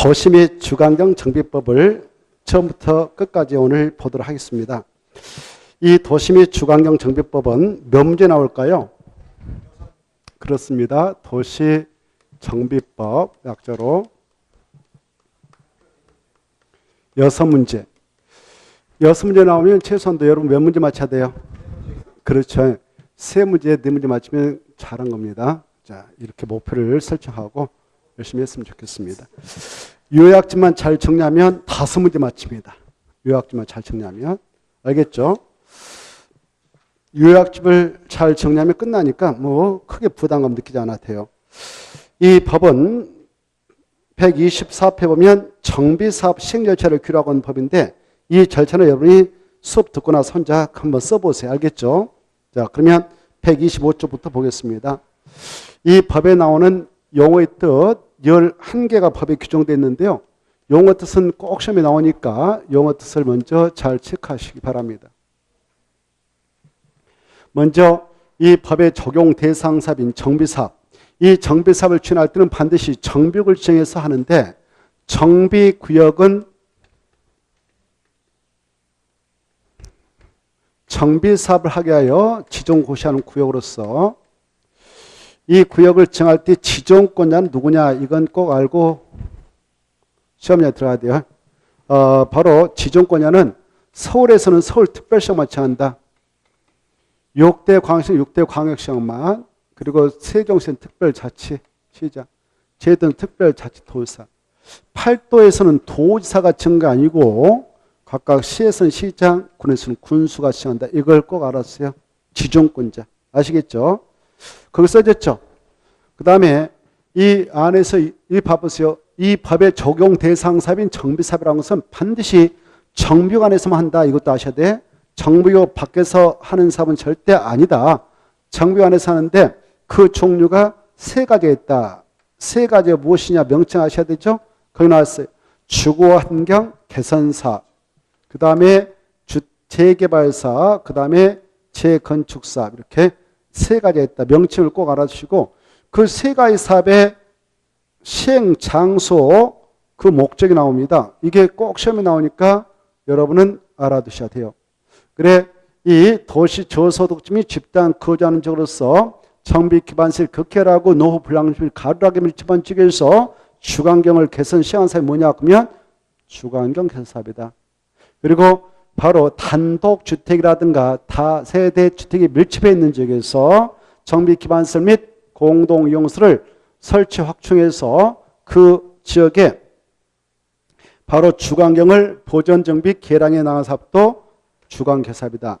도시 및 주관경 정비법을 처음부터 끝까지 오늘 보도록 하겠습니다. 이 도시 및 주관경 정비법은 몇 문제 나올까요? 그렇습니다. 도시 정비법 약자로 6문제. 6문제 나오면 최소한도 여러분 몇 문제 맞춰야 돼요? 그렇죠. 3문제, 4문제 맞추면 잘한 겁니다. 자, 이렇게 목표를 설정하고 열심히 했으면 좋겠습니다. 요약집만 잘 정리하면 5문제 맞춥니다. 요약집만 잘 정리하면. 알겠죠? 요약집을 잘 정리하면 끝나니까 뭐 크게 부담감 느끼지 않아도 돼요. 이 법은 124회 보면 정비사업 시행절차를 규율하고 있는 법인데 이 절차는 여러분이 수업 듣고 나서 혼자 한번 써보세요. 알겠죠? 자, 그러면 125조부터 보겠습니다. 이 법에 나오는 용어의 뜻 11개가 법에 규정되어 있는데요. 용어 뜻은 꼭 시험에 나오니까 용어 뜻을 먼저 잘 체크하시기 바랍니다. 먼저 이 법의 적용 대상 사업인 정비사업. 이 정비사업을 추진할 때는 반드시 정비구역을 지정해서 하는데 정비구역은 정비사업을 하게 하여 지정고시하는 구역으로서 이 구역을 정할 때 지정권자는 누구냐 이건 꼭 알고 시험에 들어가야 돼요. 바로 지정권자는 서울에서는 서울특별시험만 정한다. 6대 광역시는 6대 광역시험만, 그리고 세종시는 특별자치시장, 제주도는 특별자치도지사, 8도에서는 도지사가 정한 게 아니고 각각 시에서는 시장, 군에서는 군수가 정한다. 이걸 꼭 알았어요. 지정권자. 아시겠죠? 거기 써졌죠? 그 다음에 이 안에서 이 봐보세요. 이 법의 적용 대상 사업인 정비사업이라는 것은 반드시 정비구 안에서만 한다. 이것도 아셔야 돼. 정비구 밖에서 하는 사업은 절대 아니다. 정비구 안에서 하는데 그 종류가 3가지가 있다. 3가지가 무엇이냐 명칭하셔야 되죠? 거기 나왔어요. 주거환경 개선사업, 그 다음에 재개발사업, 그 다음에 재건축사업, 이렇게 3가지가 있다. 명칭을 꼭 알아주시고 그 3가지 사업의 시행 장소, 그 목적이 나옵니다. 이게 꼭 시험에 나오니까 여러분은 알아두셔야 돼요. 그래, 이 도시 저소득지 및 집단 거주하는 지역으로서 정비 기반시설 극혈하고 노후 불량률 가루하게 밀집한 지역에서 주관경을 개선 시행한 사업이 뭐냐 그러면 주관경 개선 사업이다. 그리고 바로 단독주택이라든가 다세대 주택이 밀집해 있는 지역에서 정비 기반시설 및 공동이용시설을 설치 확충해서 그 지역에 바로 주관경을 보존정비 개량해 나간 사업도 주관개사업이다.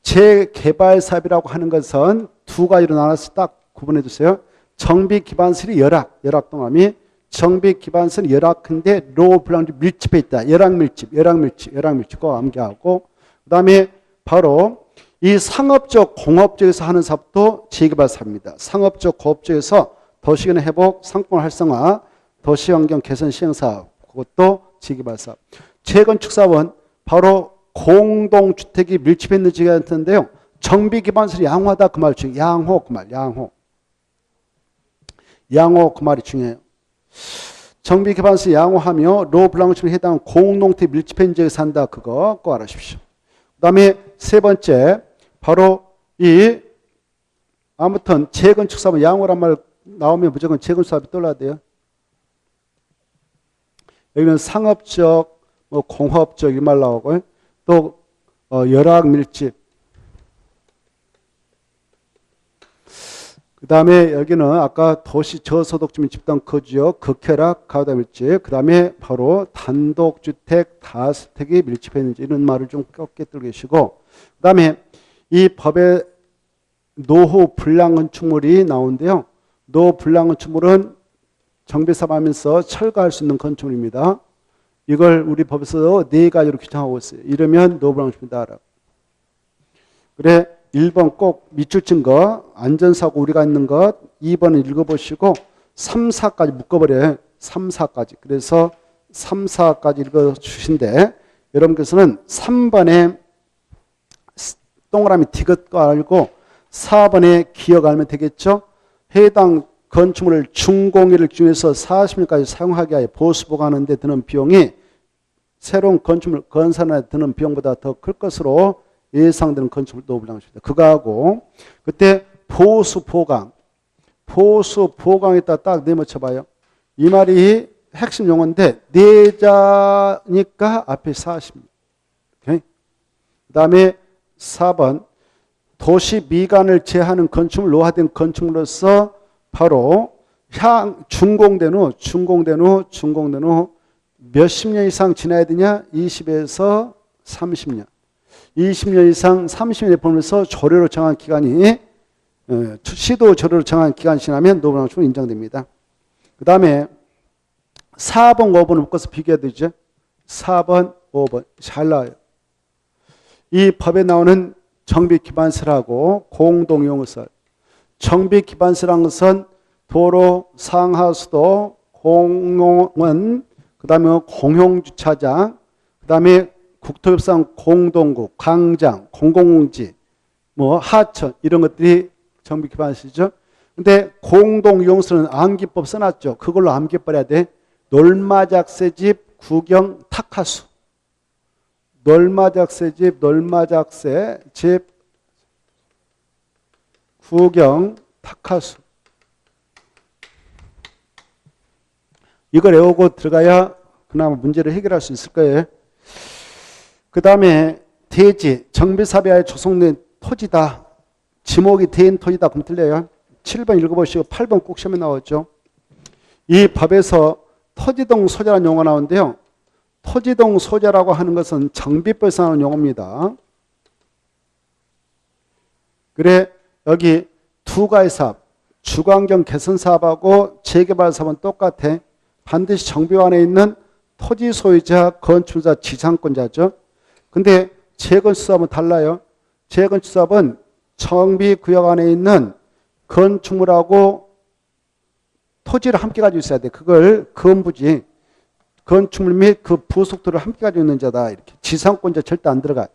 재개발사업이라고 하는 것은 2가지로 나눠서 딱 구분해 주세요. 정비기반시설이 열악동함이 정비기반시설이 열악한데 로블랑주 밀집해 있다. 열악밀집 꼭 암기하고, 그 다음에 바로 이 상업적, 공업적에서 하는 사업도 재개발사업입니다. 상업적, 공업적에서 도시균 회복, 상권 활성화, 도시환경 개선 시행사업, 그것도 재개발사업. 재건축사업은 바로 공동주택이 밀집해 있는 지역이었는데요. 정비기반시설이 양호하다 그 말 중요해요. 양호 그 말, 양호 그 말이 중요해요. 정비기반시설이 양호하며 로블랑주에 해당하는 공동주택 밀집해 있는 지역에 산다. 그거 꼭 알아주십시오. 그 다음에 3번째, 바로 이 아무튼 재건축사업은 양호란 말 나오면 무조건 재건축사업이 떠올라야 돼요. 여기는 상업적, 공업적 이 말 나오고 또 열악 밀집. 그 다음에 여기는 아까 도시 저소득주민 집단 거주역 극혈악 가다 밀집. 그 다음에 바로 단독주택 다주택이 밀집해 있는지 이런 말을 좀 꼭 깨뜨려 계시고, 그 다음에 이 법의 노후 불량건축물이 나오는데요. 노후 불량건축물은 정비사업 하면서 철거할 수 있는 건축물입니다. 이걸 우리 법에서 4가지로 규정하고 있어요. 이러면 노후 불량건축물이다. 그래, 1번 꼭 밑줄 친 거, 안전사고 우리가 있는 것, 2번은 읽어보시고 3, 4까지 묶어버려요. 3, 4까지. 그래서 3, 4까지 읽어주신데 여러분께서는 3번에 동그라미 디귿 거 알고 4번에 기억 알면 되겠죠? 해당 건축물을 준공일을 기준해서 40년까지 사용하게 하여 보수 보관하는 데 드는 비용이 새로운 건축물 건설에 드는 비용보다 더 클 것으로 예상되는 건축물 노블 당시입니다. 그거하고 그때 보수 보강에다 딱 내맞춰봐요. 이 말이 핵심 용어인데 내자니까 앞에 40. 오케이? 그 다음에 4번 도시 미관을 제하는 건축물 노화된 건축물로서 바로 준공된 후 몇십 년 이상 지나야 되냐? 20에서 30년. 20년 이상 30년에 보면서 조례로 정한 기간이 시도 조례로 정한 기간이 지나면 노블 인정됩니다. 그 다음에 4번, 5번을 묶어서 비교해야 되죠. 4번, 5번 잘 나와요. 이 법에 나오는 정비기반서라고 공동용어설. 정비기반서라는 것은 도로, 상하수도, 공용원, 그 다음에 공용주차장, 그 다음에 국토협상 공동구, 광장, 공공공지, 하천 이런 것들이 정비기반서죠. 근데 공동용어설은 암기법 써놨죠. 그걸로 암기해버려야 돼. 놀마작새집, 구경, 탁하수. 놀마작새집, 구경, 탁하수. 이걸 외우고 들어가야 그나마 문제를 해결할 수 있을 거예요. 그 다음에 대지, 정비사업에 조성된 토지다. 지목이 된 토지다. 그럼 틀려요. 7번 읽어보시고 8번 꼭 시험에 나왔죠. 이 법에서 토지동 소재라는 용어가 나오는데요. 토지동 소재라고 하는 것은 정비법에서 나오는 용어입니다. 그래 여기 두 가지 사업, 주거환경 개선 사업하고 재개발 사업은 똑같아. 반드시 정비관에 있는 토지 소유자, 건축자, 지상권자죠. 근데 재건축 사업은 달라요. 재건축 사업은 정비구역 안에 있는 건축물하고 토지를 함께 가지고 있어야 돼. 그걸 건부지. 건축물 및 그 부속도를 함께 가지고 있는 자다. 이렇게 지상권자 절대 안 들어가요.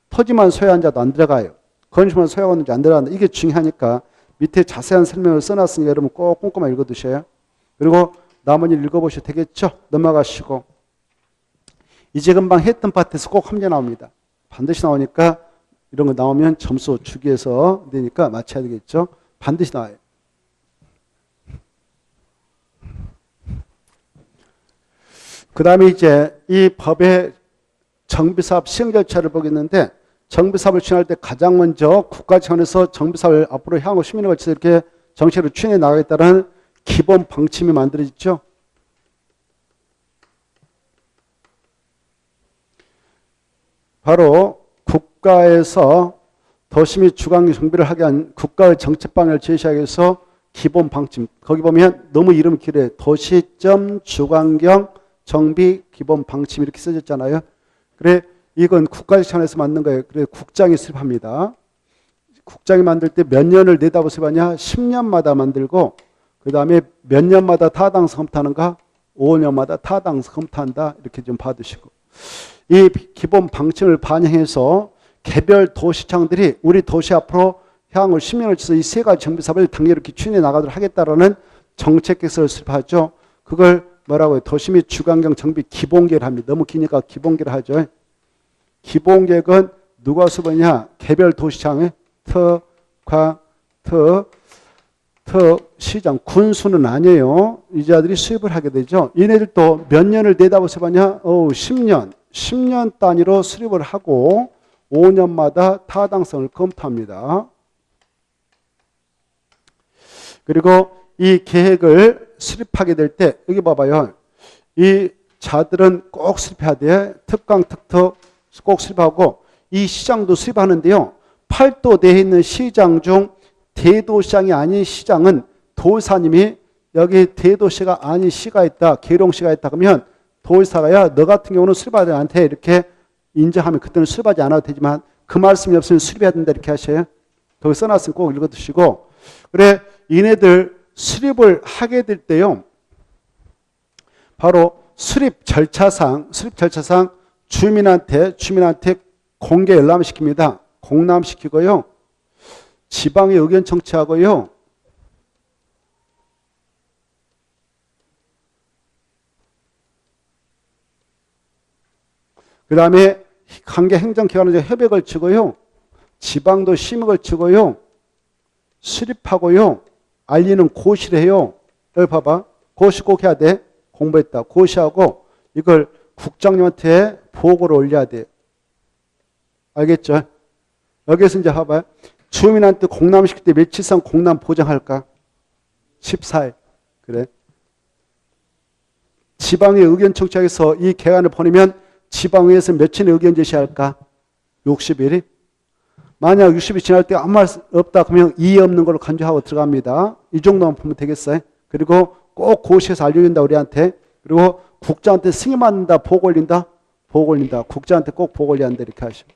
토지만 소유한 자도 안 들어가요. 건축물만 소유하고 있는 자 안 들어간다. 이게 중요하니까 밑에 자세한 설명을 써놨으니까 여러분 꼭 꼼꼼하게 읽어두셔요. 그리고 나머지 읽어보셔도 되겠죠. 넘어가시고 이제 금방 했던 파트에서 꼭 한 개 나옵니다. 반드시 나오니까 이런 거 나오면 점수 주기해서 되니까 맞춰야 되겠죠. 반드시 나와요. 그 다음에 이제 이 법의 정비사업 시행 절차를 보겠는데 정비사업을 추진할 때 가장 먼저 국가 차원에서 정비사업을 앞으로 향후 10년에 걸쳐서 이렇게 정책으로 추진해 나가겠다는 기본 방침이 만들어졌죠. 바로 국가에서 도시 및 주거환경 정비를 하게 한 국가의 정책 방향을 제시하기 위해서 기본 방침. 거기 보면 너무 이름이 길어요. 도시점 주거환경 정비 기본 방침 이렇게 써졌잖아요. 그래 이건 국가 차원에서 만든 거예요. 그래 국장이 수립합니다. 국장이 만들 때 몇 년을 내다보 수립하냐? 10년마다 만들고 그 다음에 몇 년마다 타당성 검토하는가? 5년마다 타당성 검토한다. 이렇게 좀 봐두시고 이 기본 방침을 반영해서 개별 도시청들이 우리 도시 앞으로 향후 10년을 쳐서 이 세 가지 정비사업을 단계로 추진해 나가도록 하겠다라는 정책 계획서를 수립하죠. 그걸 뭐라고요? 도시 및 주거환경 정비 기본계획을 합니다. 너무 기니까 기본계획을 하죠. 기본계획은 누가 수립하냐? 개별 도시장의 시장, 군수는 아니에요. 이 자들이 수립을 하게 되죠. 얘네들도 몇 년을 내다보 수립하냐? 10년 단위로 수립을 하고 5년마다 타당성을 검토합니다. 그리고 이 계획을 수립하게 될 때 여기 봐봐요. 이 자들은 꼭 수립해야 돼. 특강, 특특 꼭 수립하고 이 시장도 수립하는데요. 8도 내에 있는 시장 중 대도시장이 아닌 시장은 도지사님이 여기 대도시가 아닌 시가 있다. 계룡시가 있다. 그러면 도지사가 야 너 같은 경우는 수립하지 않대. 이렇게 인정하면 그때는 수립하지 않아도 되지만 그 말씀이 없으면 수립해야 된다. 이렇게 하셔요. 거기 써놨으면 꼭 읽어두시고 그래 얘네들 수립을 하게 될 때요. 바로 수립 절차상 주민한테 공개 열람시킵니다. 공람시키고요. 지방의 의견 청취하고요. 그 다음에 관계 행정기관에 협약을 치고요. 지방도 심의를 치고요. 수립하고요. 알리는 고시를 해요. 여기 봐봐. 고시 꼭 해야 돼. 공부했다. 고시하고 이걸 국장님한테 보고를 올려야 돼. 알겠죠? 여기서 이제 봐봐요. 주민한테 공람시킬 때 며칠상 공람 보장할까? 14일. 그래. 지방의 의견 청취하기위해서 이 개안을 보내면 지방의회에서 며칠에 의견 제시할까? 60일이. 만약 60일 지날 때 아무 말 없다 그러면 이의 없는 걸로 간주하고 들어갑니다. 이 정도만 보면 되겠어요. 그리고 꼭 고시에서 알려준다 우리한테. 그리고 국장한테 승인받는다 보고 올린다? 보고 올린다. 국장한테 꼭 보고 올려야 한다 이렇게 하시고.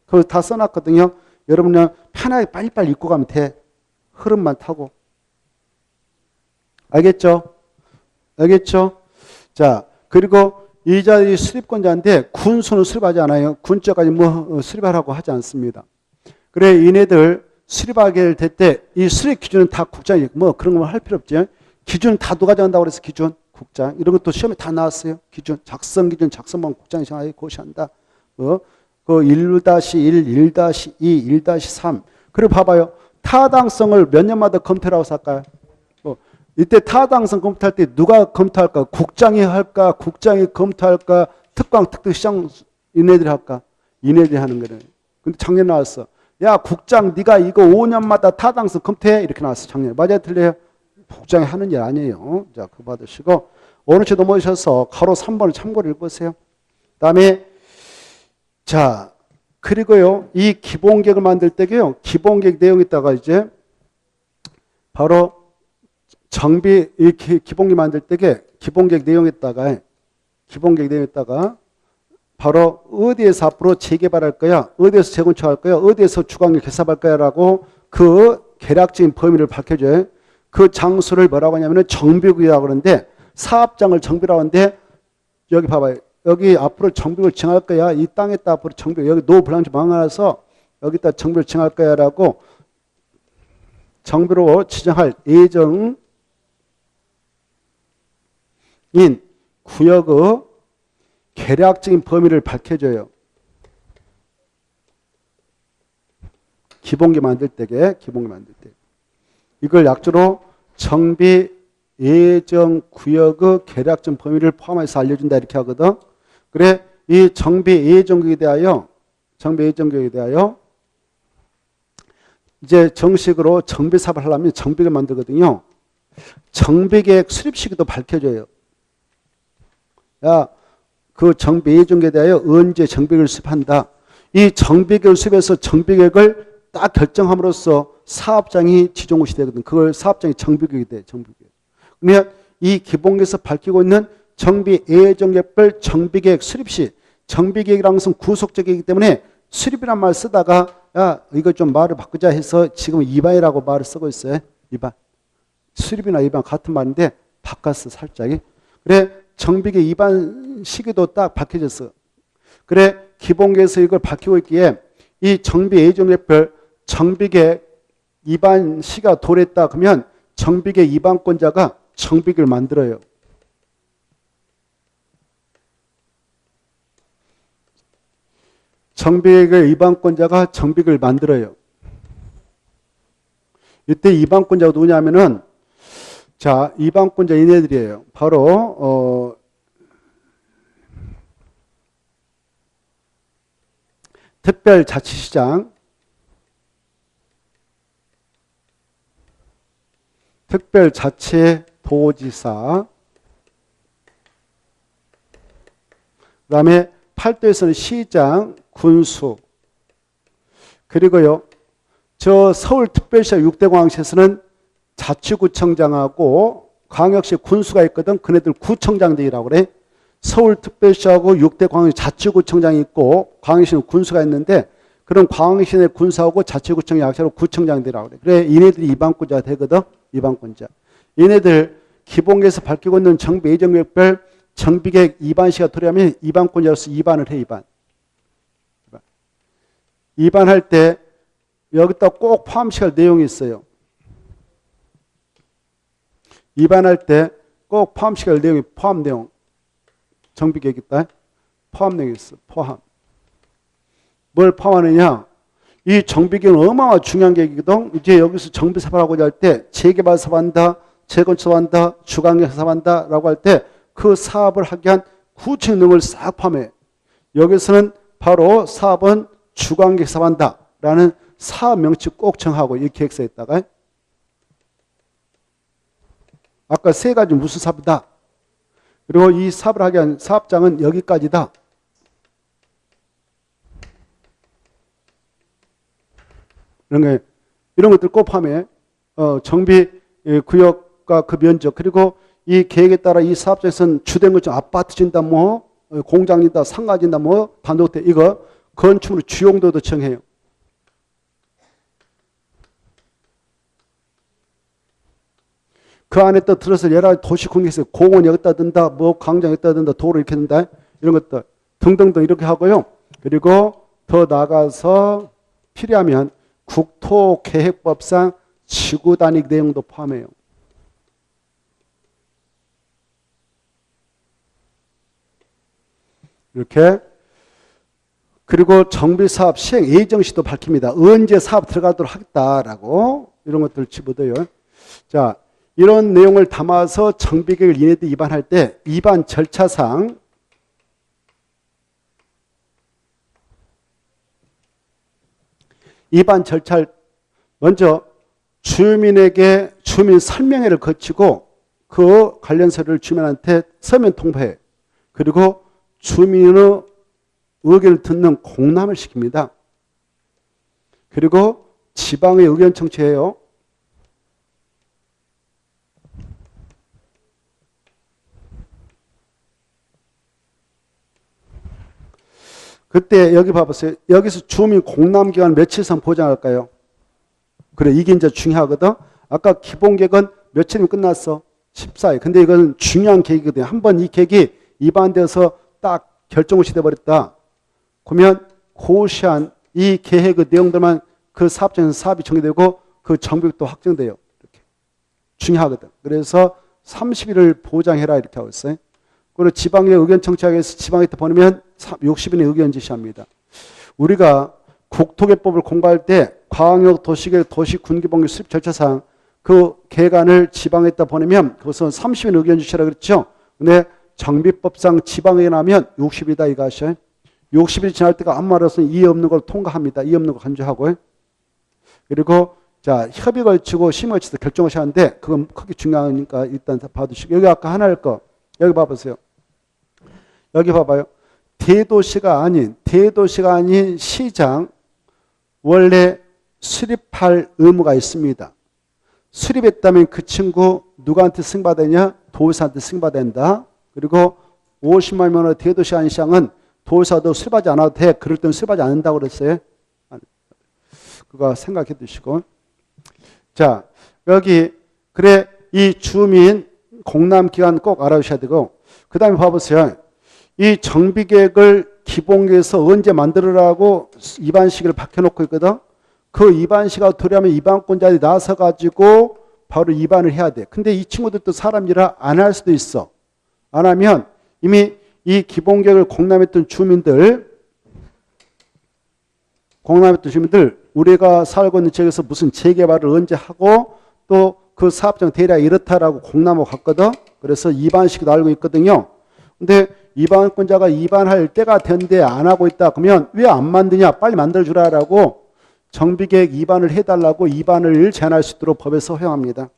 그거 다 써놨거든요. 여러분 그냥 편하게 빨리빨리 읽고 가면 돼. 흐름만 타고. 알겠죠? 알겠죠? 자, 그리고 이 자리 수립권자인데 군수는 수립하지 않아요. 군자까지 뭐 수립하라고 하지 않습니다. 그래, 이네들 수립하게 될 때 이 수립 기준은 다 국장이 뭐 그런 거 할 필요 없죠. 기준 다 누가 정한다고 그래서 기준, 국장. 이런 것도 시험에 다 나왔어요. 기준, 작성 기준, 작성만 국장이 정하게 고시한다. 그 1-1, 1-2, 1-3. 그리고 봐봐요. 타당성을 몇 년마다 검토하고 살까요? 이때 타당성 검토할 때 누가 검토할까? 국장이 할까? 국장이 검토할까? 특강, 특특시장 이네들이 할까? 이네들이 하는 거예요. 근데 작년에 나왔어. 야 국장 네가 이거 5년마다 타당성 검토해 이렇게 나왔어 작년에. 맞아요 틀려요? 국장이 하는 일 아니에요. 자 그거 받으시고 어느 주 넘어오셔서 가로 3번을 참고를 읽으세요. 그 다음에 자 그리고요 이 기본계획을 만들 때요 기본계획 내용에다가 이제 바로 정비 이 기본계획 만들 때게 기본계획 내용에다가 바로 어디에서 앞으로 재개발할 거야? 어디에서 재건축할 거야? 어디에서 주광을 개삽할 거야? 라고 그 계략적인 범위를 밝혀줘요. 그 장소를 뭐라고 하냐면 정비구역이라고 그러는데 사업장을 정비라고 하는데 여기 봐봐요. 여기 앞으로 정비를 정할 거야. 이 땅에다 앞으로 정비 여기 노 블랑지 망하나서 여기다 정비를 정할 거야 라고 정비로 지정할 예정인 구역의 계략적인 범위를 밝혀줘요. 기본계 만들 때게 기본계 만들 때 이걸 약조로 정비 예정 구역의 계략적 범위를 포함해서 알려준다 이렇게 하거든. 그래 이 정비 예정구역에 대하여 이제 정식으로 정비 사업을 하려면 정비계획을 만들거든요. 정비계획 수립 시기도 밝혀줘요. 야 그 정비 예정에 대하여 언제 정비계획을 수립한다. 이 정비계획을 수립해서 정비계획을 딱 결정함으로써 사업장이 지정고시 되거든. 그걸 사업장이 정비계획이 돼. 정비계획. 그러면 이 기본계획에서 밝히고 있는 정비 예정계획별 정비계획 수립 시 정비계획이라는 것은 구속적이기 때문에 수립이란 말 쓰다가 야 이거 좀 말을 바꾸자 해서 지금 이반이라고 말을 쓰고 있어요. 이반. 수립이나 이반 같은 말인데 바꿨어 살짝이. 그래 정비계 입안 시기도 딱 밝혀졌어. 그래 기본계에서 이걸 밝히고 있기에 이 정비 예정계획별 정비계 입안 시가 도래했다 그러면 정비계 입안권자가 정비계를 만들어요. 정비계 입안권자가 정비계를 만들어요. 이때 입안권자가 누구냐면은 자, 입안권자 얘네들이에요. 바로 특별자치시장, 특별자치도지사, 그 다음에 팔도에서는 시장, 군수, 그리고요, 저 서울특별시와 6대 광역시에서는 자치구청장하고 광역시 군수가 있거든. 그네들 구청장들이라고 그래. 서울특별시하고 6대 광역시 자치구청장이 있고 광역시는 군수가 있는데 그런 광역시 내 군수하고 자치구청장 약자로 구청장들이라고 그래. 그래 이네들이 입안권자가 되거든. 입안권자. 이네들 기본계에서 밝히고 있는 정비 예정계획별 정비계획 입안시가 도래하면 입안권자로서 입안을 해. 입안할 때 여기다 꼭 포함시킬 내용이 있어요. 입안할 때 꼭 포함시킬 내용이 포함 내용 정비계획 있다. 포함 내용이 있어. 포함. 뭘 포함하느냐? 이 정비계획은 어마어마한 중요한 계획이거든. 이제 여기서 정비 사업을 하고자 할 때 재개발 사업한다, 재건축 사업한다, 주간계획 사업한다라고 할 때 그 사업을 하기 위한 구체적인 내용을 싹 포함해. 여기서는 바로 사업은 주간계획 사업한다라는 사업 명칭 꼭 정하고 이 계획서에다가 아까 세 가지 무슨 사업이다. 그리고 이 사업을 하기 위한 사업장은 여기까지다. 이런 것들 꼭 포함해. 정비 구역과 그 면적, 그리고 이 계획에 따라 이 사업장에서는 주된 것처럼 아파트 진다, 뭐 공장 진다, 상가 진다, 뭐 단독대, 이거 건축물의 주용도도 정해요. 그 안에 또 들어서 여러 가지 도시 공격에서 공원 여기다 든다, 뭐 광장 여기다 든다, 도로 이렇게 든다, 이런 것들 등등등 이렇게 하고요. 그리고 더 나가서 필요하면 국토계획법상 지구 단위 내용도 포함해요. 이렇게. 그리고 정비사업 시행 예정시도 밝힙니다. 언제 사업 들어가도록 하겠다라고 이런 것들을 집어넣어요. 자, 이런 내용을 담아서 정비계획을 얘네들이 입안할 때 입안 절차상 입안 절차 먼저 주민에게 주민 설명회를 거치고 그 관련 서류를 주민한테 서면 통보해. 그리고 주민의 의견을 듣는 공람을 시킵니다. 그리고 지방의 의견 청취해요. 그때 여기 봐보세요. 여기서 주민 공람 기간 며칠 이상 보장할까요? 그래, 이게 이제 중요하거든. 아까 기본 계획은 며칠이면 끝났어. 14일. 근데 이건 중요한 계획이거든요. 한번 이 계획이 입안돼서 딱 결정을 시켜버렸다. 그러면 고시한 이 계획의 내용들만 그 사업장에서 사업이 정리되고 그 정비도 확정돼요. 이렇게. 중요하거든. 그래서 30일을 보장해라 이렇게 하고 있어요. 그리고 지방의 의견 청취하기 위해서 지방에 보내면 60인의 의견 제시합니다. 우리가 국토계획법을 공부할 때 광역 도시계획 도시군기본계 수립 절차상 그 계획안을 지방에다 보내면 그것은 30인 의견 제시라 그랬죠. 근데 정비법상 지방에 나면 60이다 이거 아셔요. 60일 지날 때가 아무 말 없으면 이의 없는 걸 통과합니다. 이의 없는 걸 간주하고. 그리고 자, 협의 걸치고 심의 걸쳐서 결정하셔야 하는데 그건 크게 중요하니까 일단 봐두시고. 여기 아까 하나 할 거. 여기 봐보세요. 여기 봐봐요. 대도시가 아닌 시장 원래 수립할 의무가 있습니다. 수립했다면 그 친구 누구한테 승인받았냐? 도지사한테 승인받는다. 그리고 50만 원의 대도시 아닌 시장은 도지사도 수립하지 않아도 돼. 그럴 때는 수립하지 않는다고 그랬어요. 그거 생각해 두시고. 자, 여기 그래 이 주민 공람 기간 꼭 알아두셔야 되고, 그 다음에 봐보세요. 이 정비계획을 기본계획에서 언제 만들으라고 입안식을 박혀놓고 있거든. 그 입안식하고 도래하면 입안권자들이 나서가지고 바로 입안을 해야 돼. 근데 이 친구들도 사람이라 안 할 수도 있어. 안 하면 이미 이 기본계획을 공람했던 주민들, 우리가 살고 있는 지역에서 무슨 재개발을 언제 하고 또 그 사업장 대략 이렇다라고 공람하고 갔거든. 그래서 입안식도 알고 있거든요. 근데 입안권자가 입안할 때가 됐는데 안 하고 있다. 그러면 왜 안 만드냐? 빨리 만들어주라라고 정비계획 입안을 해달라고 입안을 제한할 수 있도록 법에서 허용합니다.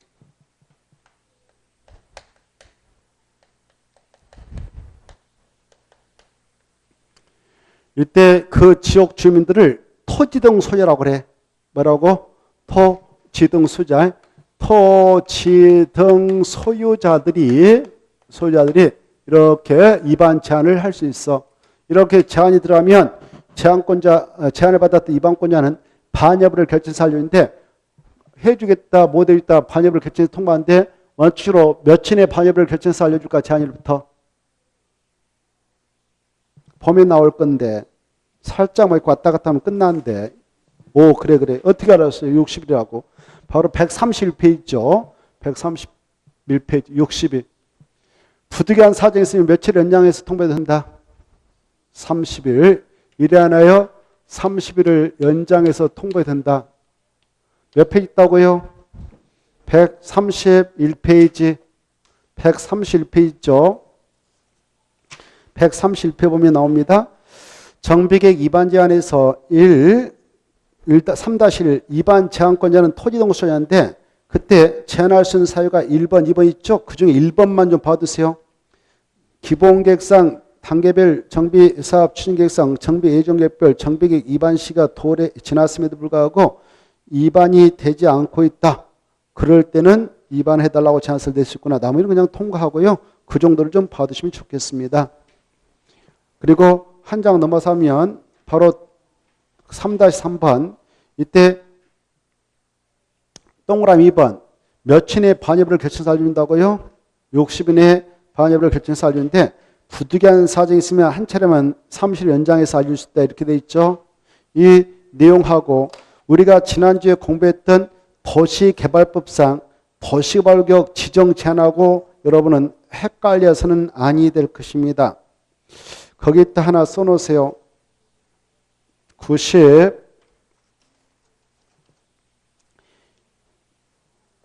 이때 그 지역 주민들을 토지등 소유라고 그래. 뭐라고? 토지등 소유자. 토지등 소유자들이 이렇게 입안 제한을 할 수 있어. 이렇게 제한이 들어가면 제한을 받았던 입안권자는 반여부를 결정해서 하려는데 해주겠다 못 해주겠다 반여부를 결정해서 통과하는데 원칙으로 며칠에 반여부를 결정해서 알려줄까? 제한일부터 봄에 나올 건데 살짝만 입고 왔다 갔다 하면 끝나는데 오 그래 어떻게 알았어요? 60일이라고. 바로 131페이지죠. 131페이지 60일. 부득이한 사정이 있으면 며칠 연장해서 통보해도 된다. 30일. 이래하여 30일을 연장해서 통보해야 된다. 몇 페이지 있다고요? 131페이지. 131페이지죠. 131페이지 보면 나옵니다. 정비계획 위반 제한에서 3-1 위반 제한권자는 토지동거 소유자인데 그때 제한할 수 있는 사유가 1번, 2번 있죠? 그 중에 1번만 좀 봐두세요. 기본계획상 단계별 정비사업 추진계획상 정비예정계획별 정비계획 위반 시가 도래 지났음에도 불구하고 위반이 되지 않고 있다. 그럴 때는 위반해달라고 제안서를 낼 수 있구나. 나머지는 그냥 통과하고요. 그 정도를 좀 봐두시면 좋겠습니다. 그리고 한 장 넘어서면 바로 3-3번 이때 동그라미 2번 며칠 내에 반여부를 결정해서 알려준다고요? 60일 내에 반여부를 결정해서 알려주는데 부득이한 사정이 있으면 한 차례만 30일 연장해서 알려줄 수 있다 이렇게 돼 있죠. 이 내용하고 우리가 지난주에 공부했던 도시개발법상 도시개발구역 지정 제한하고 여러분은 헷갈려서는 아니 될 것입니다. 거기다 하나 써놓으세요.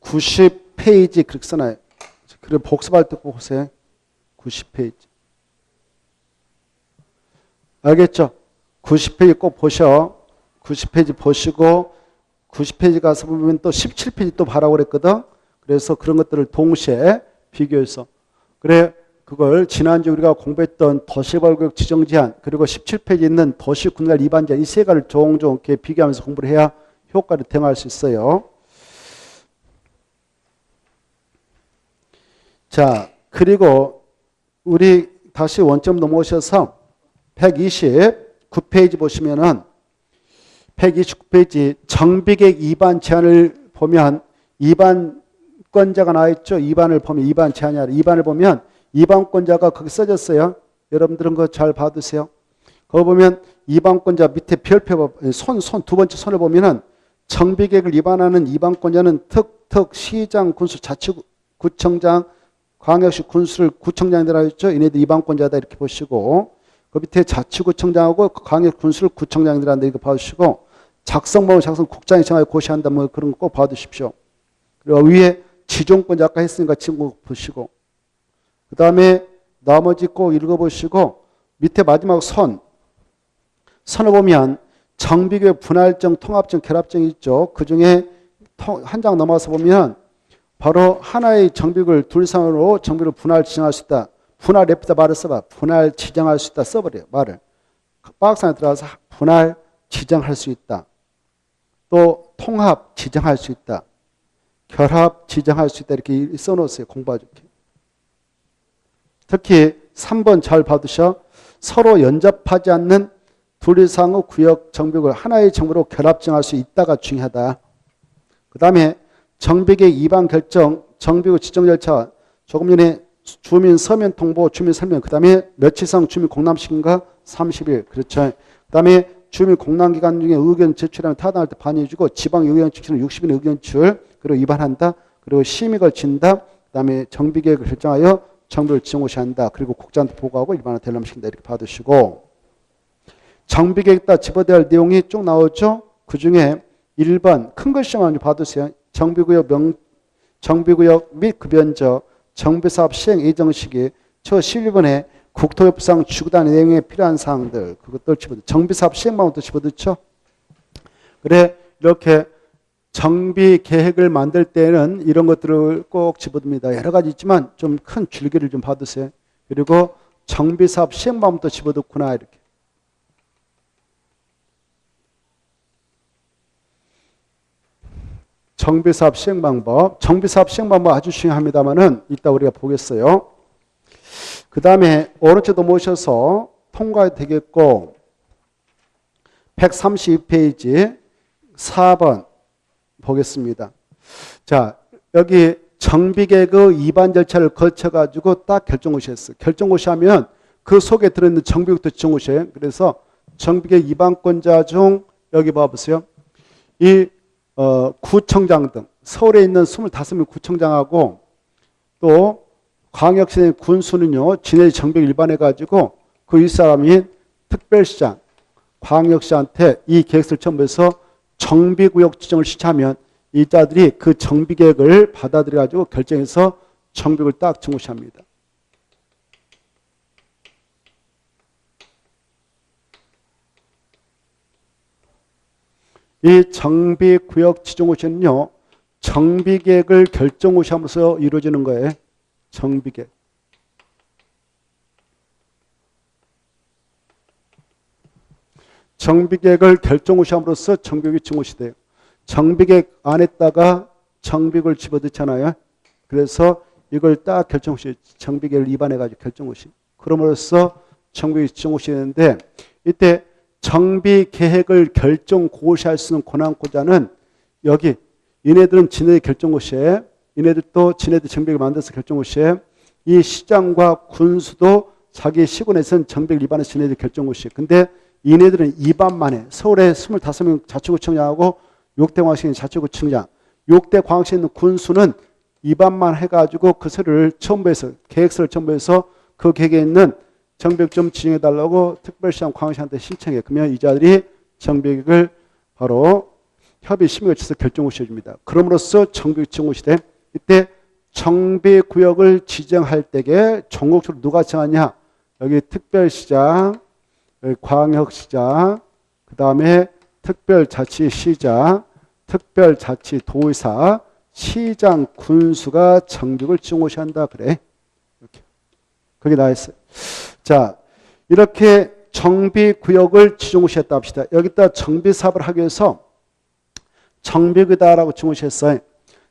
90페이지 그렇게 써놔요. 그리고 복습할 때 꼭 보세요. 90페이지. 알겠죠? 90페이지 꼭 보셔. 90페이지 보시고 90페이지 가서 보면 또 17페이지 또 봐라고 그랬거든. 그래서 그런 것들을 동시에 비교해서 그래 그걸 지난주 우리가 공부했던 도시개발구역 지정 제한 그리고 17페이지 있는 도시군갈 위반 제한 이 세 가지를 종종 이렇게 비교하면서 공부를 해야 효과를 대응할 수 있어요. 자, 그리고 우리 다시 원점 넘어오셔서 129페이지 보시면은 129페이지 정비계획 위반 제한을 보면 위반권자가 나와 있죠. 위반을 보면 위반 제한이 아니라 위반을 보면 위반권자가 거기 써졌어요. 여러분들은 그거 잘 봐두세요. 거기 보면 위반권자 밑에 별표 손 두 번째 손을 보면은 정비계획을 위반하는 위반권자는 특 시장 군수 자치구청장 광역시 군수를 구청장이 들어 있죠. 얘네들 위반권자다 이렇게 보시고 그 밑에 자치구청장하고 광역 군수를 구청장이 들어간다 이렇게 봐주시고 작성범위 작성 국장이 정하게 고시한다 뭐 그런 거 꼭 봐두십시오. 그리고 위에 지정권자 아까 했으니까 지금 보시고 그 다음에 나머지 꼭 읽어보시고 밑에 마지막 선을 보면 정비계획 분할정, 통합정, 결합정이 있죠. 그 중에 한 장 넘어서 보면 바로 하나의 정비구역을 둘 이상으로 정비를 분할 지정할 수 있다. 분할 F다 말을 써봐. 분할 지정할 수 있다 써버려요. 말을. 박스 안에 들어가서 분할 지정할 수 있다. 또 통합 지정할 수 있다. 결합 지정할 수 있다. 이렇게 써놓으세요. 공부하줄게. 특히 3번 잘 봐두셔. 서로 연접하지 않는 둘 이상의 구역 정비구역을 하나의 정비로 결합 지정할 수 있다가 중요하다. 그 다음에 정비계획 위반 결정, 정비구 지정 절차, 조금 전에 주민 서면 통보, 주민 설명, 그 다음에 며칠상 주민 공람시킨가 30일, 그렇죠. 그 다음에 주민 공람기간 중에 의견 제출하면 타당할 때 반영해주고 지방 의견 제출은 60일 의견 제출, 그리고 위반한다, 그리고 심의 걸친다, 그 다음에 정비계획을 결정하여 정비를 지정고시한다, 그리고 국장한테 보고하고 일반화 대람시킨다 이렇게 받으시고 정비계획에다 집어대야 할 내용이 쭉 나오죠. 그 중에 1번 큰 글씨만 봐두세요. 정비구역 및 급연적 정비사업 시행 예정 시기 저 12번에 국토협상 주구단 내용에 필요한 사항들 그것들 집어넣죠. 정비사업 시행방법도 집어넣죠. 그래 이렇게 정비 계획을 만들 때는 이런 것들을 꼭 집어듭니다. 여러 가지 있지만 좀 큰 줄기를 좀 받으세요. 그리고 정비사업 시행방법도 집어넣구나 이렇게. 정비사업 시행방법. 정비사업 시행방법 아주 중요합니다만은 이따 우리가 보겠어요. 그 다음에 오른쪽도 모셔서 통과해도 되겠고 132페이지 4번 보겠습니다. 자, 여기 정비계획의 위반 절차를 거쳐가지고 딱 결정고시 했어요. 결정고시 하면 그 속에 들어있는 정비계획도 지정고시예요. 그래서 정비계획 위반권자 중 여기 봐보세요. 이 구청장 등 서울에 있는 25명 구청장하고 또 광역시 군수는요 지네들이 정비를 일반해가지고 그 윗사람이 특별시장, 광역시한테 이 계획서를 첨부해서 정비구역 지정을 시차하면 이 자들이 그 정비계획을 받아들여 가지고 결정해서 정비구역을 딱 중시합니다. 이 정비구역 지정고시는요, 정비계획을 결정고시함으로써 이루어지는 거예요. 정비계획. 정비계획을 결정고시함으로써 정비계획이 증고시 돼요. 정비계획 안에다가 정비구역을 집어넣잖아요. 그래서 이걸 딱 결정고시, 정비계획을 입안해가지고 결정고시. 그럼으로써 정비계획이 증고시 되는데, 이때 정비계획을 결정고시할 수 있는 권한고자는 여기 얘네들은 지네들 결정고시에, 얘네들도 지네들 정비계획을 만들어서 결정고시에, 이 시장과 군수도 자기 시군에서는 정비계획을 입안해서 지네들 결정고시. 근데 얘네들은 입안만 해. 서울에 25명 자치구청장하고 6대 광역시에 있는 자치구청장, 6대 광역시에 있는 군수는 입안만 해가지고 그 서류를 첨부해서, 계획서를 첨부해서 그 계획에 있는 정비계획 좀 지정해달라고 특별시장 광역시한테 신청해. 그러면 이 자들이 정비계획을 바로 협의 심의를 거쳐서 결정고시 해줍니다. 그럼으로써 정비계획 지정고시 돼. 이때 정비구역을 지정할 때에 전국적으로 누가 정하냐? 여기 특별시장, 여기 광역시장, 그 다음에 특별자치시장, 특별자치도의사, 시장, 군수가 정비구역을 지정고시 한다. 그래. 이렇게. 그게 나왔어요. 자, 이렇게 정비구역을 지정고시했다 합시다. 여기다 정비사업을 하기 위해서 정비구역이다라고 지정고시했어요.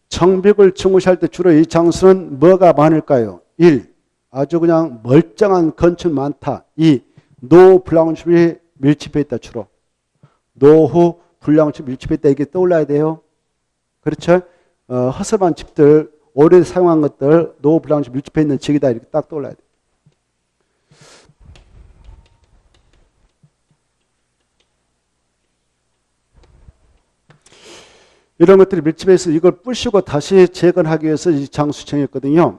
정비구역을 지정고시할 때 주로 이 장소는 뭐가 많을까요? 1. 아주 그냥 멀쩡한 건축 많다. 2. 노후 불량건축이 밀집해 있다. 주로. 노후 불량건축 밀집해 있다. 이게 떠올라야 돼요. 그렇죠? 허술한 집들, 오래 사용한 것들, 노후 불량건축 밀집해 있는 지역이다. 이렇게 딱 떠올라야 돼요. 이런 것들이 밀집해서 이걸 부시고 다시 재건하기 위해서 이 장수 정했거든요.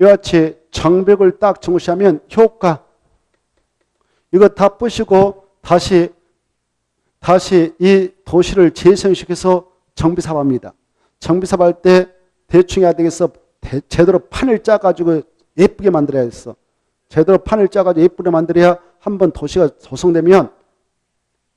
이와 같이 정벽을 딱 정시하면 효과, 이거 다 부시고 다시 이 도시를 재생시켜서 정비사업합니다. 정비사업할 때 대충 해야 되겠어. 제대로 판을 짜가지고 예쁘게 만들어야겠어. 제대로 판을 짜가지고 예쁘게 만들어야 한번 도시가 조성되면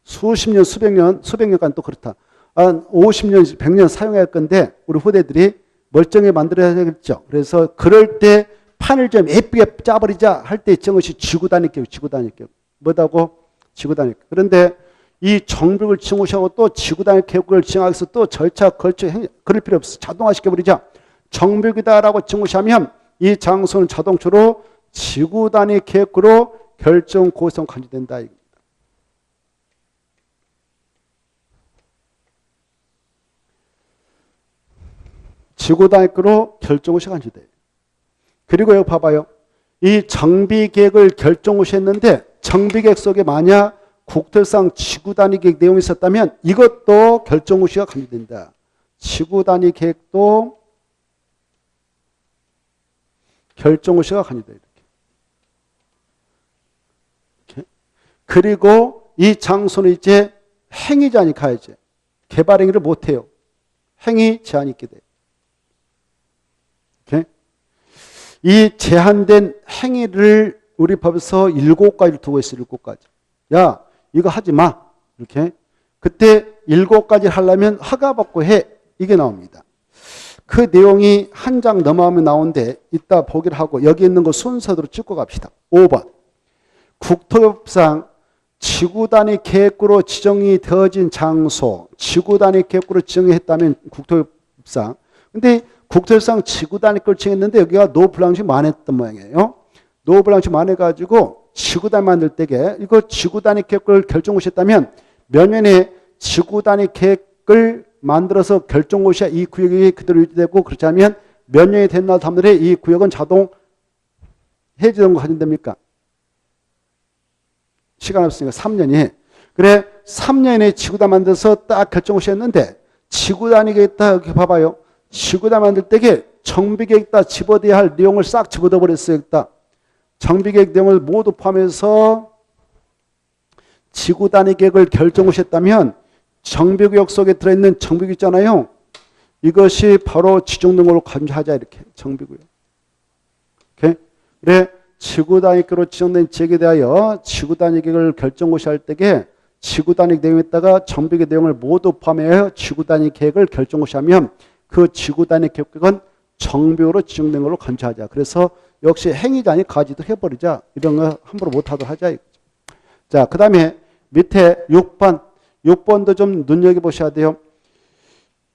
수십 년, 수백 년간 또 그렇다. 한 50년, 100년 사용할 건데 우리 후대들이 멀쩡히 만들어야 되겠죠. 그래서 그럴 때 판을 좀 예쁘게 짜버리자 할 때 정것이 지구단위격, 지구단위격. 뭐다고? 지구단위격. 그런데 이 정벽을 지정고시하고 또 지구단위격을 지정하기 위해서 또 절차, 걸쳐, 그럴 필요 없어. 자동화시켜버리자. 정벽이다라고 지정고시하면 이 장소는 자동차로 지구단위격으로 결정 고시성 간주된다. 지구단위급으로 결정고시가 간주돼요. 그리고 여기 봐봐요. 이 정비계획을 결정고시했는데 정비계획 속에 만약 국토상 지구단위계획 내용이 있었다면 이것도 결정고시가 간주된다. 지구단위계획도 결정고시가 간주돼요. 이렇게. 그리고 이 장소는 이제 행위 제한이 가야지. 개발 행위를 못해요. 행위 제한이 있게 돼요. 이 제한된 행위를 우리 법에서 7가지를 두고 있어요. 7가지. 야, 이거 하지 마. 이렇게. 그때 7가지 하려면 허가받고 해. 이게 나옵니다. 그 내용이 한 장 넘어가면 나오는데 이따 보기를 하고 여기 있는 거 순서대로 찍고 갑시다. 5번. 국토법상 지구단위 계획구로 지정이 되어진 장소, 지구단위 계획구로 지정했다면 국토법상. 근데 국토상 지구단위권 정했는데 여기가 노블랑시 만했던 모양이에요. 노블랑시 만해가지고 지구단위 만들 때게 이거 지구단위 계획을 결정고시했다면 몇 년에 지구단위 계획을 만들어서 결정고시에 이 구역이 그대로 유지되고 그렇지 않으면 몇 년이 된 날 다음날에 이 구역은 자동 해지되는 거 가진답니까? 시간 없으니까 3년이. 그래 3년에 지구단위 만들어서 딱 결정고시했는데 지구단위 계획 딱 여기 봐봐요. 지구단위 만들 때에 정비계획에다 집어넣어야 할 내용을 싹 집어넣어 버렸어요. 정비계획 내용을 모두 포함해서 지구 단위 계획을 결정하셨다면 정비구역 속에 들어있는 정비구역 있잖아요. 이것이 바로 지정등록으로 간주하자 이렇게 정비구역. 오케이? 그래 지구 단위 계획으로 지정된 지역에 대하여 지구 단위 계획을 결정고시할 때에 지구 단위 내용에다가 정비구역 내용을 모두 포함하여 지구 단위 계획을 결정고시하면 그 지구 단위 계획은 정비구역으로 지정된 걸로 간주하자. 그래서 역시 행위자니 가지도 해버리자. 이런 거 함부로 못하도록 하자. 자, 그 다음에 밑에 6번. 6번도 좀 눈여겨보셔야 돼요.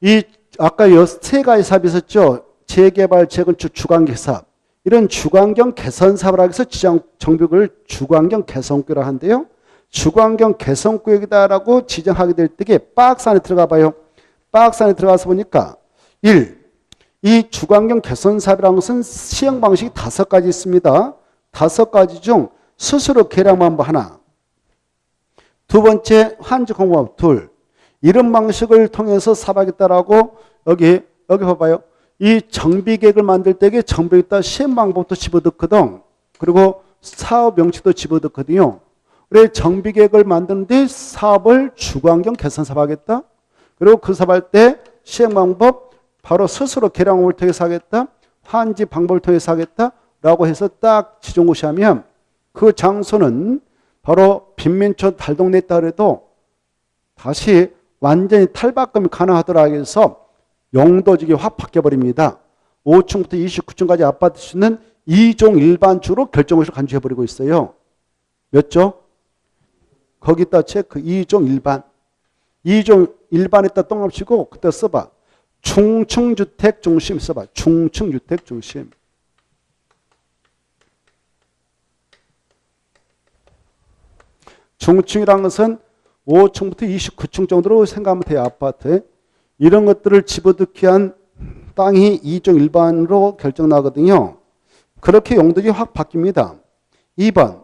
이 아까 세 가지 사업이 있었죠. 재개발, 재건축, 주관경 사업. 이런 주관경 개선 사업을 하기 위해서 지정 정비구역을 주관경 개선구역이라고 하는데요. 주관경 개선구역이다라고 지정하게 될 때에 박스 안에 들어가 봐요. 박스 안에 들어가서 보니까 1. 이 주관경 개선 사업이라는 것은 시행 방식이 5가지 있습니다. 5가지 중 스스로 계량 방법 하나. 두 번째 환지 공부법 둘. 이런 방식을 통해서 사업하겠다라고 여기 봐봐요. 이 정비계획을 만들 때에 정비계획에다 시행 방법도 집어넣거든. 그리고 사업 명칭도 집어넣거든요. 그래 정비계획을 만드는데 사업을 주관경 개선 사업하겠다. 그리고 그 사업할 때 시행 방법 바로 스스로 계량을 통해서 하겠다. 환지 방법을 통해서 하겠다라고 해서 딱 지정고시하면 그 장소는 바로 빈민촌 달동네 있다 그래도 다시 완전히 탈바꿈이 가능하더라 해서 용도직이 확 바뀌어버립니다. 5층부터 29층까지 아파트 수는 2종 일반주로 결정고시를 간주해버리고 있어요. 몇 조? 거기다 체크 2종 일반. 2종 일반에다 똥합치고 그때 써봐. 중층주택 중심 써봐. 중층주택 중심. 중층이라는 것은 5층부터 29층 정도로 생각하면 돼요. 아파트. 이런 것들을 집어넣기 위한 땅이 2종 일반으로 결정나거든요. 그렇게 용도가 확 바뀝니다. 2번.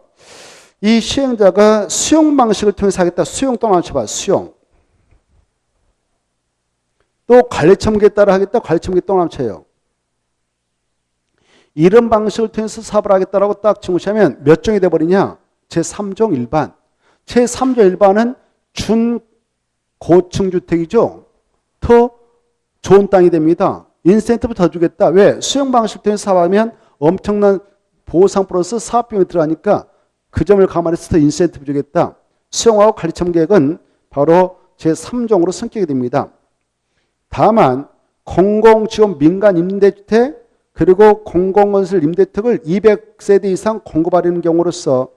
이 시행자가 수용 방식을 통해서 하겠다. 수용 또 맞춰봐. 수용. 또 관리청구에 따라 하겠다. 관리청구에 또 맞춰요. 이런 방식을 통해서 사업을 하겠다라고 딱 정시하면 몇 종이 돼버리냐? 제3종 일반. 제3종 일반은 준고층 주택이죠. 더 좋은 땅이 됩니다. 인센티브 더 주겠다. 왜? 수용 방식을 통해서 사업하면 엄청난 보상 플러스 사업비용이 들어가니까 그 점을 감안해서 더 인센티브 주겠다. 수용하고 관리청 계획은 바로 제3종으로 성격이 됩니다. 다만 공공지원 민간 임대주택 그리고 공공건설 임대택을 200세대 이상 공급하려는 경우로서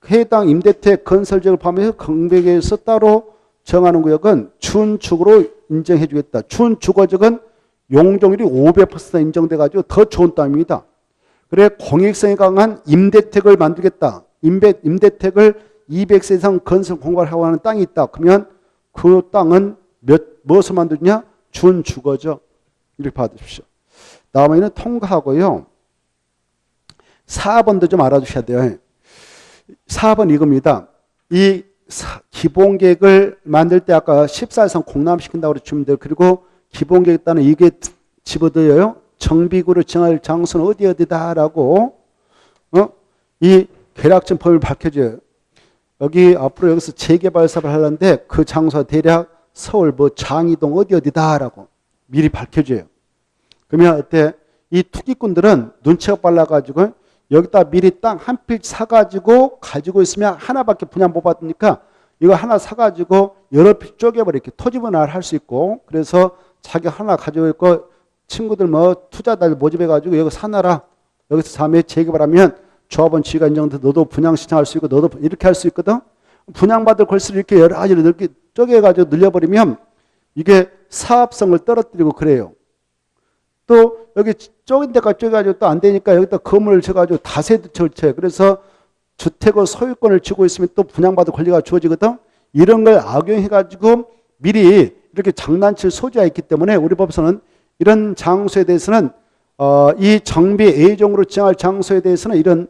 해당 임대택 건설지역을 포함해서 공백에서 따로 정하는 구역은 준주거로 인정해 주겠다. 준주거지역은 용적률이 500% 인정돼가지고 더 좋은 땅입니다. 그래 공익성이 강한 임대택을 만들겠다. 임대택을 200세 이상 건설 공급하려고 하는 땅이 있다. 그러면 그 땅은 무엇을 만드냐? 준주거죠. 이렇게 받으십시오. 다음에는 통과하고요. 4번도 좀 알아두셔야 돼요. 4번 이겁니다. 이 기본계획을 만들 때 아까 14 이상 공람시킨다고 그러시면 돼요. 그리고 기본계획 따는 이게 집어들어요. 정비구를 정할 장소는 어디다라고 이 계략적 범위를 밝혀줘요. 여기 앞으로 여기서 재개발 사업을 하려는데 그 장소가 대략 서울 뭐 장이동 어디다라고 미리 밝혀줘요. 그러면 어때? 이 투기꾼들은 눈치가 빨라가지고 여기다 미리 땅 한 필 사가지고 가지고 있으면 하나밖에 분양 못 받으니까 이거 하나 사가지고 여러 필 쪼개버려 이렇게 토지 분할을 할 수 있고 그래서 자기 하나 가지고 있고 친구들 뭐 투자자들 모집해가지고 여기 사놔라. 여기서 다음에 재개발하면 조합원 지위가 인정돼 너도 분양 신청할 수 있고 너도 이렇게 할 수 있거든. 분양받을 골수를 이렇게 여러 가지로 이렇게 쪼개가지고 늘려버리면 이게 사업성을 떨어뜨리고 그래요. 또 여기 쪼갠 데까지 쪼개가지고 또 안 되니까 여기다 건물을 쳐가지고 다세대 설치해. 그래서 주택의 소유권을 쥐고 있으면 또 분양받을 권리가 주어지거든. 이런 걸 악용해가지고 미리 이렇게 장난칠 소지가 있기 때문에 우리 법에서는 이런 장소에 대해서는 이 정비 A종으로 지정할 장소에 대해서는 이런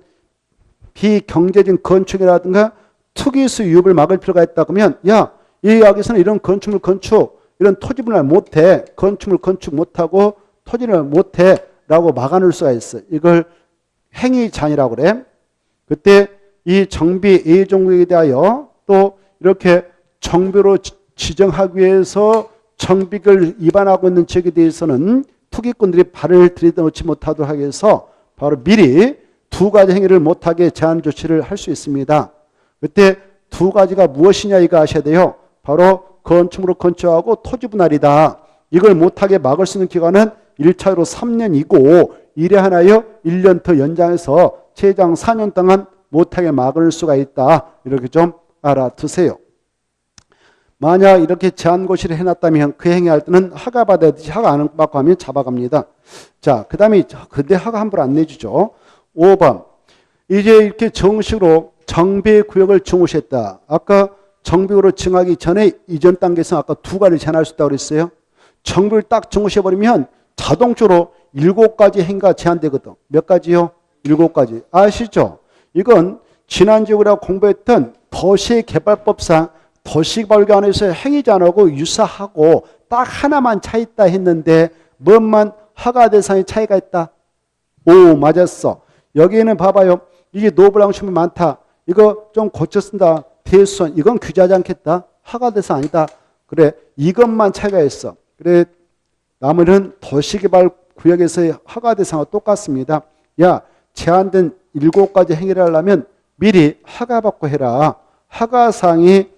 비경제적인 건축이라든가 투기수 유입을 막을 필요가 있다 그러면 야, 이 약에서는 이런 건축물 건축, 이런 토지 분할 못해. 건축물 건축 못하고 토지를 못해 라고 막아놓을 수가 있어. 이걸 행위잔이라고 그래. 그때 이 정비 A종에 대하여 또 이렇게 정비로 지정하기 위해서 정비를 위반하고 있는 지역에 대해서는 투기꾼들이 발을 들여놓지 못하도록 하기 위해서 바로 미리 두 가지 행위를 못하게 제한 조치를 할 수 있습니다. 그때 두 가지가 무엇이냐 이거 아셔야 돼요. 바로 건축물을 건축하고 토지 분할이다. 이걸 못하게 막을 수 있는 기간은 1차로 3년이고 이래 하나요 1년 더 연장해서 최장 4년 동안 못하게 막을 수가 있다. 이렇게 좀 알아두세요. 만약 이렇게 제한고시를 해놨다면 그 행위할 때는 허가 받아야 되지 허가 안 받고 하면 잡아갑니다. 자, 그 다음에 근데 허가 함부로 안 내주죠. 5번 이제 이렇게 정식으로 정비구역을 정하셨다. 아까 정비구역으로 정하기 전에 이전 단계에서 아까 두 가지를 제한할 수 있다고 그랬어요. 정비를 딱 정하셔버리면 자동적으로 7가지 행위가 제한되거든. 몇 가지요? 7가지. 아시죠? 이건 지난주에 우리가 공부했던 도시개발법상 도시개발관에서 행위 제한하고 유사하고 딱 하나만 차이 있다 했는데 뭐만 허가 대상의 차이가 있다. 오, 맞았어. 여기에는 봐봐요. 이게 노블랑심이 많다. 이거 좀 고쳐 쓴다. 대수선. 이건 규제하지 않겠다. 허가 대상 아니다. 그래. 이것만 차이가 있어. 그래. 나머지는 도시개발구역에서의 허가 대상과 똑같습니다. 야, 제한된 7가지 행위를 하려면 미리 허가받고 해라. 허가사항이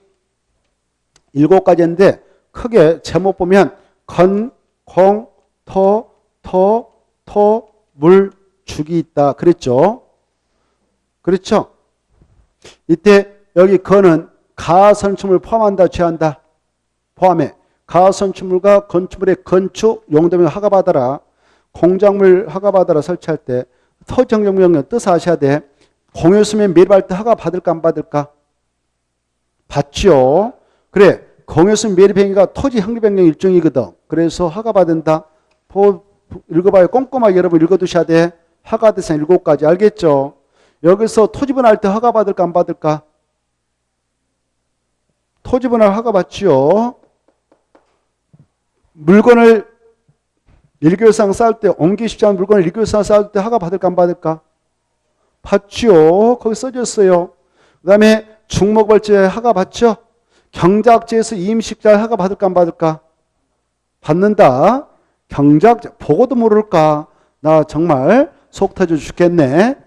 7가지인데 크게 제목 보면 건, 공, 토, 물, 죽이 있다. 그랬죠? 그렇죠? 이때 여기 건은 가선축물 포함한다, 제한다? 포함해. 가선축물과 건축물의 건축 용도면 허가받아라. 공작물 허가받아라 설치할 때 토지정정명령 뜻을 아셔야 돼. 공유수면 매립할 때 허가받을까 안 받을까? 받죠. 그래. 공유수면 매립행위가 토지 형리변경 일종이거든. 그래서 허가받는다. 읽어봐요. 꼼꼼하게 여러분 읽어두셔야 돼. 허가대상 7가지 알겠죠? 여기서 토지분할 때 허가받을까 안 받을까? 토지분할 허가받지요. 물건을 일교상 쌓을 때 옮기기 쉽지 않은 물건을 일교상 쌓을 때 허가받을까 안 받을까? 받지요. 거기 써졌어요. 그 다음에 중목벌지에 허가받죠. 경작지에서 임식자를 허가받을까 안 받을까? 받는다. 경작자 보고도 모를까? 나 정말 속 터져 죽겠네.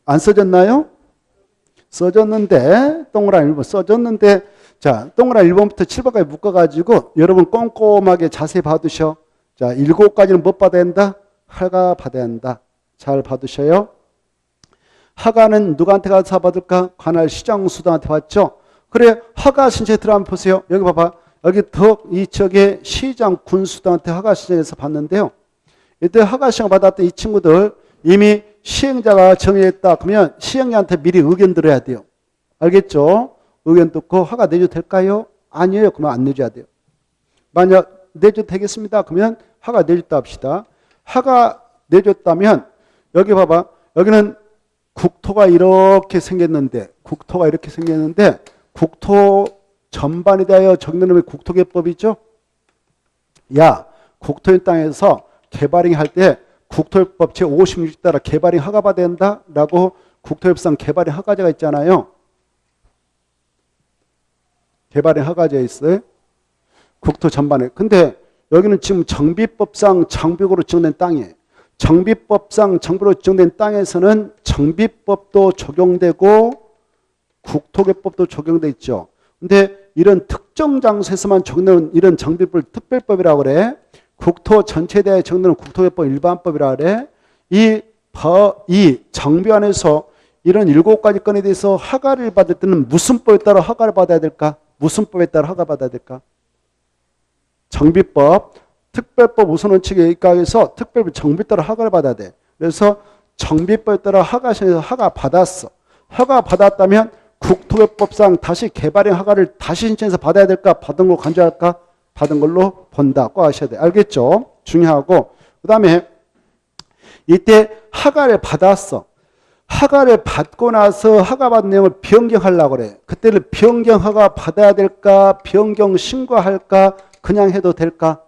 안 써졌나요? 써졌는데 동그라미 1번 써졌는데 자 동그라미 1번부터 7번까지 묶어가지고 여러분 꼼꼼하게 자세히 봐두셔. 자 7가지는 못 받아야 한다? 허가 받아야 한다. 잘 봐두셔요. 허가는 누구한테 가서 받을까? 관할 시장수당한테 받죠. 그래 허가 신청에 들어가면 보세요. 여기 봐봐. 여기 이 지역의 시장 군수당한테 허가 신청해서 받는데요. 이때 허가 신청 받았던 이 친구들 이미 시행자가 정했다. 그러면 시행자한테 미리 의견 들어야 돼요. 알겠죠? 의견 듣고 허가 내줘도 될까요? 아니에요. 그러면 안 내줘야 돼요. 만약 내줘도 되겠습니다. 그러면 허가 내줬다 합시다. 허가 내줬다면 여기 봐봐. 여기는 국토가 이렇게 생겼는데 국토 전반에 대하여 적는 놈이 국토개법이죠. 야, 국토인 땅에서 개발행 할 때 국토법 제56 따라 개발행 허가받아야 된다라고 국토협상 개발행 허가제가 있잖아요. 개발행 허가제 있어요. 국토 전반에. 근데 여기는 지금 정비법상 정비구로 지정된 땅이에요. 정비법상 정비로 지정된 땅에서는 정비법도 적용되고 국토개법도 적용돼 있죠. 근데 이런 특정 장소에서만 적용되는 이런 정비법을 특별법이라고 그래. 국토 전체에 대해 적용되는 국토개법 일반법이라고 그래. 이 정비안에서 이런 7가지 건에 대해서 허가를 받을 때는 무슨 법에 따라 허가를 받아야 될까? 무슨 법에 따라 허가받아야 될까? 정비법, 특별법 우선 원칙에 입각해서 특별법 정비 따라 허가를 받아야 돼. 그래서 정비법에 따라 허가 받았어. 허가 받았다면 국토개법상 다시 개발행 허가를 다시 신청해서 받아야 될까? 받은 걸 간주할까? 받은 걸로 본다. 꼭 아셔야 돼. 알겠죠? 중요하고. 그 다음에 이때 허가를 받았어. 허가를 받고 나서 허가받은 내용을 변경하려고 그래. 그때를 변경 허가 받아야 될까? 변경 신고할까? 그냥 해도 될까?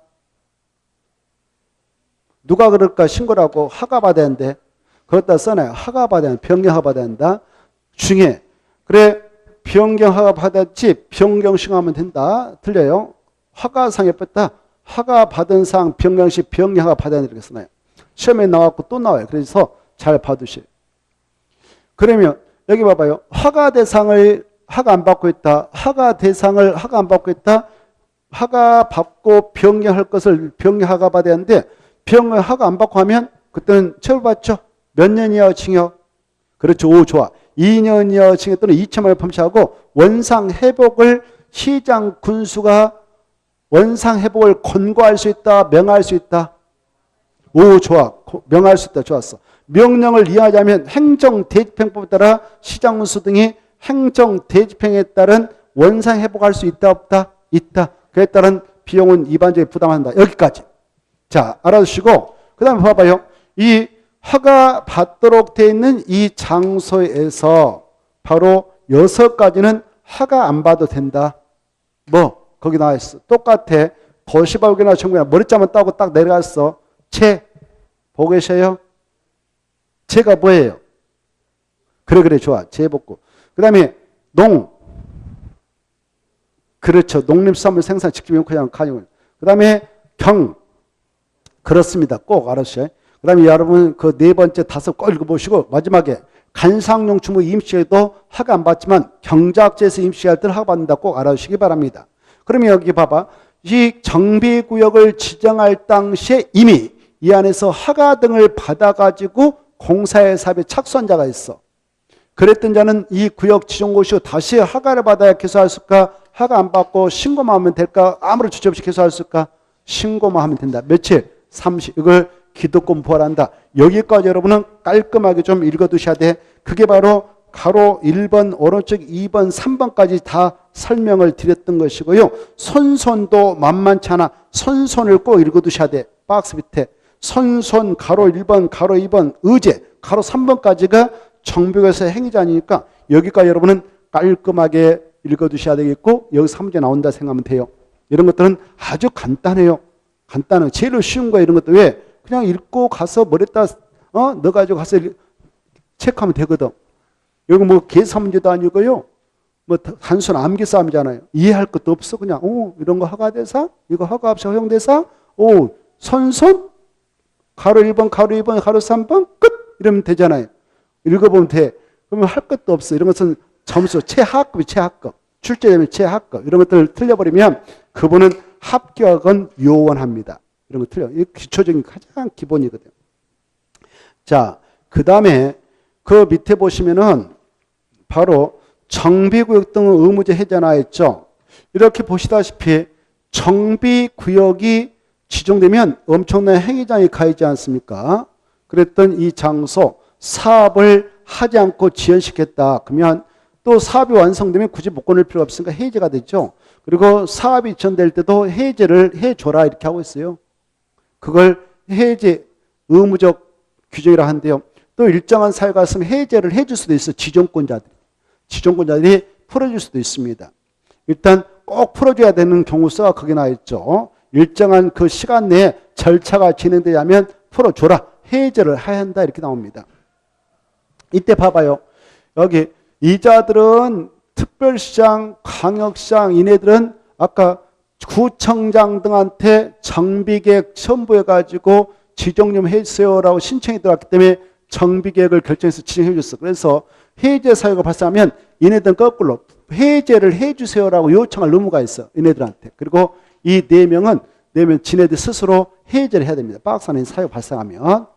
누가 그럴까? 신고라고 허가 받아야 하는데 그렇다 써놔요. 허가 받아야 한다. 변경 허가 받아야 한다. 중에 그래 변경 허가 받았지 변경시하면 된다. 틀려요. 허가상에 뺐다. 허가 받은 사항 변경 시 변경 허가 받아야 이렇게 쓰나요. 시험에 나왔고 또 나와요. 그래서 잘 봐두세요. 그러면 여기 봐봐요. 허가 대상을 허가 안 받고 있다. 허가 대상을 허가 안 받고 있다. 허가 받고 변경할 것을 변경 허가 받아야 하는데 변경 허가 안 받고 하면 그때는 처벌받죠. 몇 년 이하 징역? 그렇죠. 오, 좋아. 2년 이하 징역 또는 2천만 원 범죄하고 원상 회복을 시장 군수가 원상 회복을 권고할 수 있다. 명할 수 있다. 오, 좋아. 명할 수 있다. 좋았어. 명령을 이해하자면 행정대집행법에 따라 시장 군수 등이 행정대집행에 따른 원상 회복할 수 있다. 없다? 있다. 그에 따른 비용은 일반적으로 부담한다. 여기까지. 자, 알아두시고 그 다음에 봐봐요. 이 허가 받도록 되어 있는 이 장소에서 바로 6가지는 허가 안 받아도 된다. 뭐 거기 나와 있어. 똑같아. 도시발견이나 정부나 머리자만 따고 딱 내려갔어. 채 보고 계셔요? 채가 뭐예요? 그래 좋아. 채복구. 그 다음에 농. 그렇죠. 농림수산물 생산 직접 용커장 가용을. 그 다음에 경. 그렇습니다. 꼭 알아주세요. 그 다음에 여러분 그 네 번째 다섯 꼭 읽어보시고 마지막에 간상용 주무 임시에도 허가 안 받지만 경작지에서 임시할 때는 허가 받는다. 꼭 알아주시기 바랍니다. 그러면 여기 봐봐. 이 정비구역을 지정할 당시에 이미 이 안에서 허가 등을 받아가지고 공사의 사업에 착수한 자가 있어. 그랬던 자는 이 구역 지정고시로 다시 허가를 받아야 개소할 수 있을까? 허가 안 받고 신고만 하면 될까? 아무런 주체 없이 개소할 수 있을까? 신고만 하면 된다. 며칠? 30. 이걸 기독권 부활한다. 여기까지 여러분은 깔끔하게 좀 읽어두셔야 돼. 그게 바로 가로 1번, 오른쪽 2번, 3번까지 다 설명을 드렸던 것이고요. 손손도 만만치 않아. 손손을 꼭 읽어두셔야 돼. 박스 밑에. 손손, 가로 1번, 가로 2번, 의제, 가로 3번까지가 정비구역에서 행위자 아니니까 여기까지 여러분은 깔끔하게 읽어두셔야 되겠고 여기서 3문제 나온다 생각하면 돼요. 이런 것들은 아주 간단해요. 간단한 제일 쉬운 거 이런 것도 왜 그냥 읽고 가서 머리에다 넣어가지고 가서 체크하면 되거든. 여기 뭐 계산 문제도 아니고요. 뭐 단순 암기 싸움이잖아요. 이해할 것도 없어. 그냥 이런 거 허가대상, 이거 허가 없이 허용대상, 손손, 가로 1번, 가로 2번, 가로 3번 끝 이러면 되잖아요. 읽어보면 돼. 그러면 할 것도 없어. 이런 것은 점수 최하급이 최하급, 출제되면 최하급 이런 것들을 틀려버리면 그분은 합격은 요원합니다. 이런 거 틀려. 이 기초적인 가장 기본이거든요. 자, 그 다음에 그 밑에 보시면은 바로 정비구역 등 의무제 해제 나와 있죠. 이렇게 보시다시피 정비구역이 지정되면 엄청난 행위장이 가해지지 않습니까? 그랬던 이 장소 사업을 하지 않고 지연시켰다. 그러면 또 사업이 완성되면 굳이 못 끊을 필요가 없으니까 해제가 되죠. 그리고 사업이 지연될 때도 해제를 해줘라 이렇게 하고 있어요. 그걸 해제 의무적 규정이라 하는데요. 또 일정한 사유가 있으면 해제를 해줄 수도 있어요. 지정권자들이 풀어줄 수도 있습니다. 일단 꼭 풀어줘야 되는 경우수가 거기 나와 있죠. 일정한 그 시간 내에 절차가 진행되자면 풀어줘라. 해제를 해야 한다 이렇게 나옵니다. 이때 봐봐요. 여기 이자들은 특별시장, 광역시장 이네들은 아까 구청장 등한테 정비계획 첨부해가지고 지정 좀 해주세요라고 신청이 들어왔기 때문에 정비계획을 결정해서 지정해 줬어. 그래서 해제 사유가 발생하면 이네들은 거꾸로 해제를 해주세요라고 요청할 의무가 있어. 이네들한테. 그리고 이 4명은 지네들 스스로 해제를 해야 됩니다. 박스 안에 사유 발생하면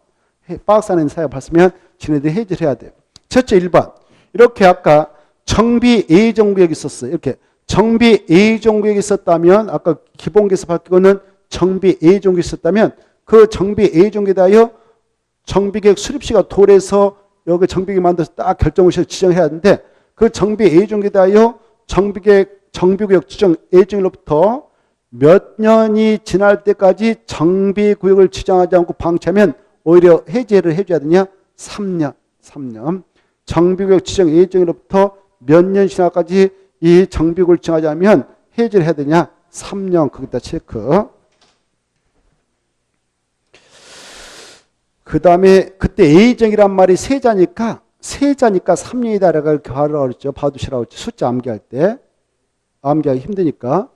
지네들이 해제를 해야 돼요. 첫째 1번. 이렇게 아까 정비 A정구역이 있었어요. 이렇게 정비 A정구역이 있었다면 아까 기본계에서 바뀌고는 정비 A정구역이 있었다면 그 정비 A정구역에 대하여 정비계획 수립시가 도래해서 여기 정비계획 만들어서 딱 결정을 지정해야 하는데 그 정비 A정구역에 대하여 정비구역 지정 A정구역으로부터 몇 년이 지날 때까지 정비구역을 지정하지 않고 방치하면 오히려 해제를 해줘야 되냐? 3년. 정비구역 지정 A정구역으로부터 몇 년 지나까지 이 정비구역을 지정하지 않으면 해제를 해야 되냐? 3년. 거기다 체크. 그 다음에 그때 A정이란 말이 세자니까 세자니까 3년이다라고 이렇게 하라고 그랬죠. 봐두시라고 했죠. 숫자 암기할 때. 암기하기 힘드니까.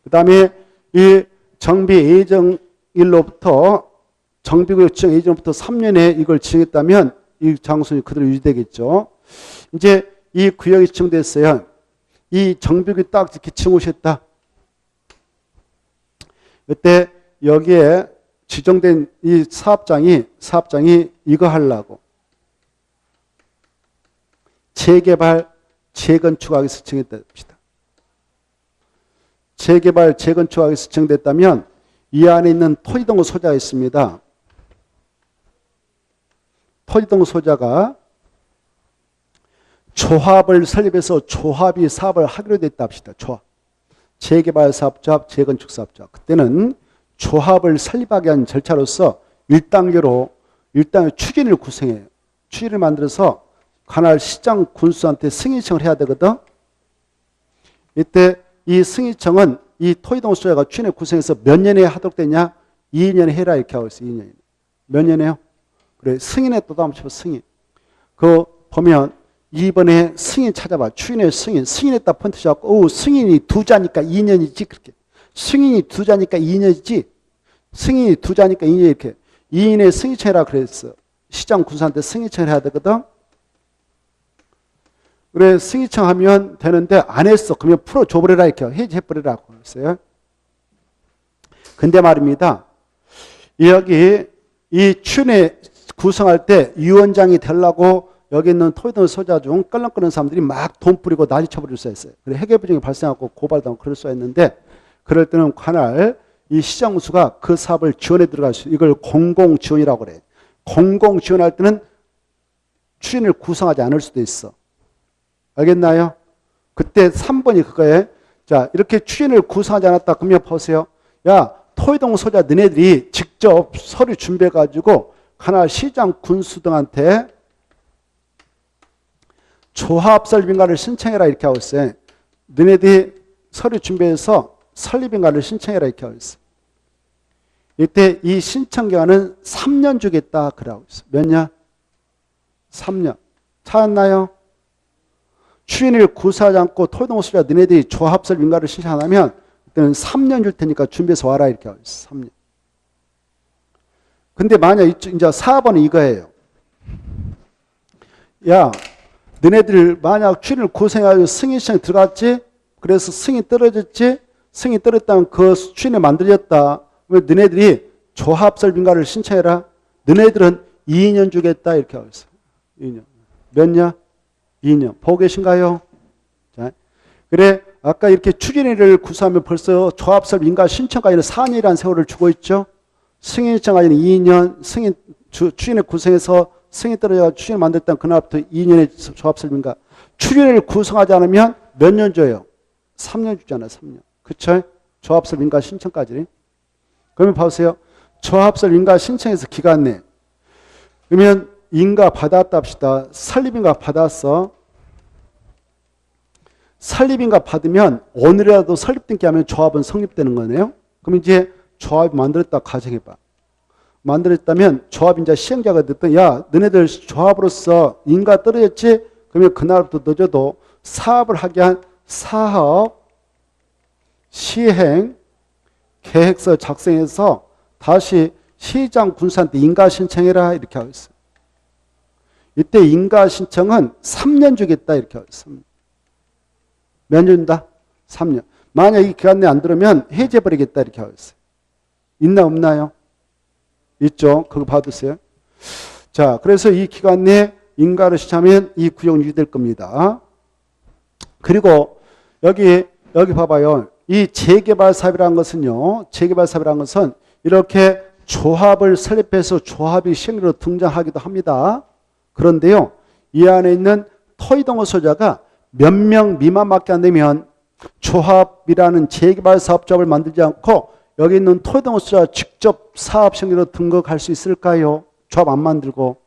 그 다음에 이 정비 예정일로부터 정비구역 지정 예정부터 3년에 이걸 지정했다면 이 장소는 그대로 유지되겠죠. 이제 이 구역이 지정됐어요. 이 정비구역이 딱 이렇게 지정오셨다. 그때 여기에 지정된 이 사업장이 이거 하려고 재개발, 재건축하기 위해서 지정했다 합시다. 재개발, 재건축하기 위해서 지정됐다면 이 안에 있는 토지동호 소자가 있습니다. 토지동호 소자가 조합을 설립해서 조합이 사업을 하기로 됐다 합시다. 조합. 재개발 사업자, 재건축 사업자. 그때는 조합을 설립하기 위한 절차로서 1단계로 추진을 구성해요. 추진을 만들어서 관할 시장 군수한테 승인 신청을 해야 되거든. 이때 이 승인청은 이 토지동호 소유자가 추진을 구성해서 몇 년에 하도록 되냐? 2년에 해라 이렇게 하고 있어요. 2년에. 몇 년에요? 그래 승인에 또 다음 쳐서 승인. 그 보면 2번에 승인 찾아봐. 추진의 승인했다 펀트 잡고 승인이 2자니까 2년이지 그렇게. 승인이 2자니까 2년이지. 승인이 2자니까 2년 이렇게. 2인의 승인청이라 그랬어. 시장 군수한테 승인청을 해야 되거든. 그래 승인청 하면 되는데 안 했어. 그러면 풀어줘버려라 이렇게 해제해버리라고 했어요. 근데 말입니다. 여기 이 추진에 구성할 때 위원장이 되려고 여기 있는 토지동호 소유자 중 껄렁끄는 사람들이 막 돈 뿌리고 난리 쳐버릴 수 있어요. 그래 회계부정이 발생하고 고발당하고 그럴 수 있는데 그럴 때는 관할 이 시장군수가 그 사업을 지원해 들어갈 수 이걸 공공지원이라고 그래. 공공지원할 때는 추진을 구성하지 않을 수도 있어. 알겠나요? 그때 3번이 그거에 자 이렇게 추진을 구성하지 않았다 그러면 보세요. 야 토지동호 소유자 너네들이 직접 서류 준비해 가지고 관할 시장 군수 등한테 조합 설립인가를 신청해라 이렇게 하고 있어요. 너네들이 서류 준비해서 설립인가를 신청해라 이렇게 하고 있어요. 이때 이 신청 기간은 3년 주겠다 그러고 있어요. 몇 년? 3년. 찾았나요? 추진을 구사하지 않고 토지동호 소유자 너네들이 조합 설립인가를 신청 안 하면 그때는 3년 줄 테니까 준비해서 와라 이렇게 하고 있어요. 3년. 근데 만약 이제 4번은 이거예요. 야 너네들 만약 추진을 구성해가지고 승인 신청에 들어갔지? 그래서 승인 떨어졌지? 승인 떨어졌다면 그 추진을 만들어졌다. 왜 너네들이 조합 설립인가를 신청해라. 너네들은 2년 주겠다 이렇게 하고 있어요. 2년. 몇 년? 2년. 보고 계신가요? 자, 그래 아까 이렇게 추진을 구성하면 벌써 조합 설립인가 신청까지는 4년이라는 세월을 주고 있죠. 승인 신청까지는 2년, 추진을 구성해서 승인 떨어져 추진을 만들었다면 그날부터 2년의 조합 설립인가. 추진을 구성하지 않으면 몇 년 줘요? 3년 주잖아요. 3년. 그쵸? 조합 설립인가 신청까지. 그러면 보세요. 조합 설립인가 신청해서 기간 내. 그러면 인가 받았다 합시다. 설립인가 받았어. 설립인가 받으면 오늘이라도 설립 등기 하면 조합은 성립되는 거네요. 그럼 이제 조합이 만들었다 가정해봐. 만들었다면 조합 이제 시행자가 됐던 야 너네들 조합으로서 인가 떨어졌지? 그러면 그날부터 늦어도 사업을 하게 한 사업 시행 계획서 작성해서 다시 시장 군수한테 인가 신청해라 이렇게 하고 있어요. 이때 인가 신청은 3년 주겠다 이렇게 하고 있어요. 몇 년 준다? 3년. 만약 이 기간 내에 안 들으면 해제해버리겠다 이렇게 하고 있어요. 있나 없나요? 있죠. 그거 봐두세요. 자, 그래서 이 기간 내에 인가를 신청하면 이 구역은 유지될 겁니다. 그리고 여기 봐봐요. 이 재개발 사업이라는 것은요. 재개발 사업이라는 것은 이렇게 조합을 설립해서 조합이 시행으로 등장하기도 합니다. 그런데요. 이 안에 있는 토지동호 소유자가 몇 명 미만밖에 안 되면 조합이라는 재개발 사업자를 만들지 않고 여기 있는 토지동호 소유자가 직접 사업 시행으로 등록할 수 있을까요? 조합 안 만들고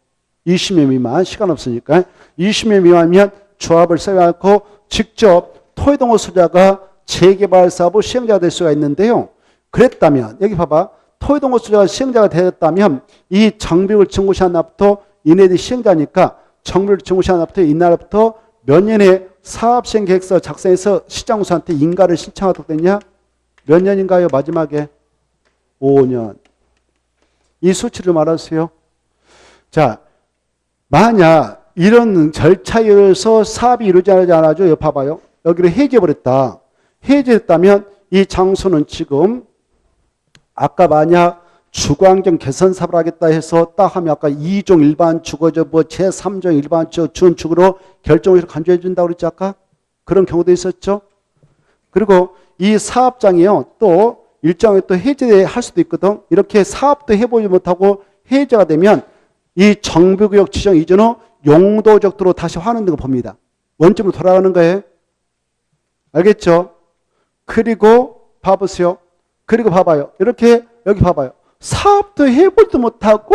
20명 미만 시간 없으니까 20명 미만이면 조합을 설립하고 직접 토지동호 소유자가 재개발 사업의 시행자가 될 수가 있는데요. 그랬다면 여기 봐봐. 토지동호 소유자가 시행자가 되었다면 이 정비구역 증거시한 날부터 이네들이 시행자니까 정비를 지정고시한 날부터 이날부터 몇 년에 사업시행 계획서 작성해서 시장공사한테 인가를 신청하도록 됐냐? 몇 년인가요? 마지막에 5년. 이 수치를 말하세요. 자, 만약 이런 절차에 의해서 사업이 이루어지지 않아죠. 여기 봐봐요. 여기를 해제해버렸다. 해제했다면 이 장소는 지금 아까 만약 주거환경 개선 사업을 하겠다 해서 딱 하면 아까 2종 일반 주거죠. 뭐 제3종 일반 준축으로 결정을 간주해 준다고 그랬지 아까? 그런 경우도 있었죠. 그리고 이 사업장이요. 또 일정에 또 해제할 수도 있거든. 이렇게 사업도 해보지 못하고 해제가 되면 이 정비구역 지정 이전 후 용도적 도로 다시 환원된 거 봅니다. 원점으로 돌아가는 거예요. 알겠죠? 그리고 봐보세요. 그리고 봐봐요. 이렇게 여기 봐봐요. 사업도 해보지도 못하고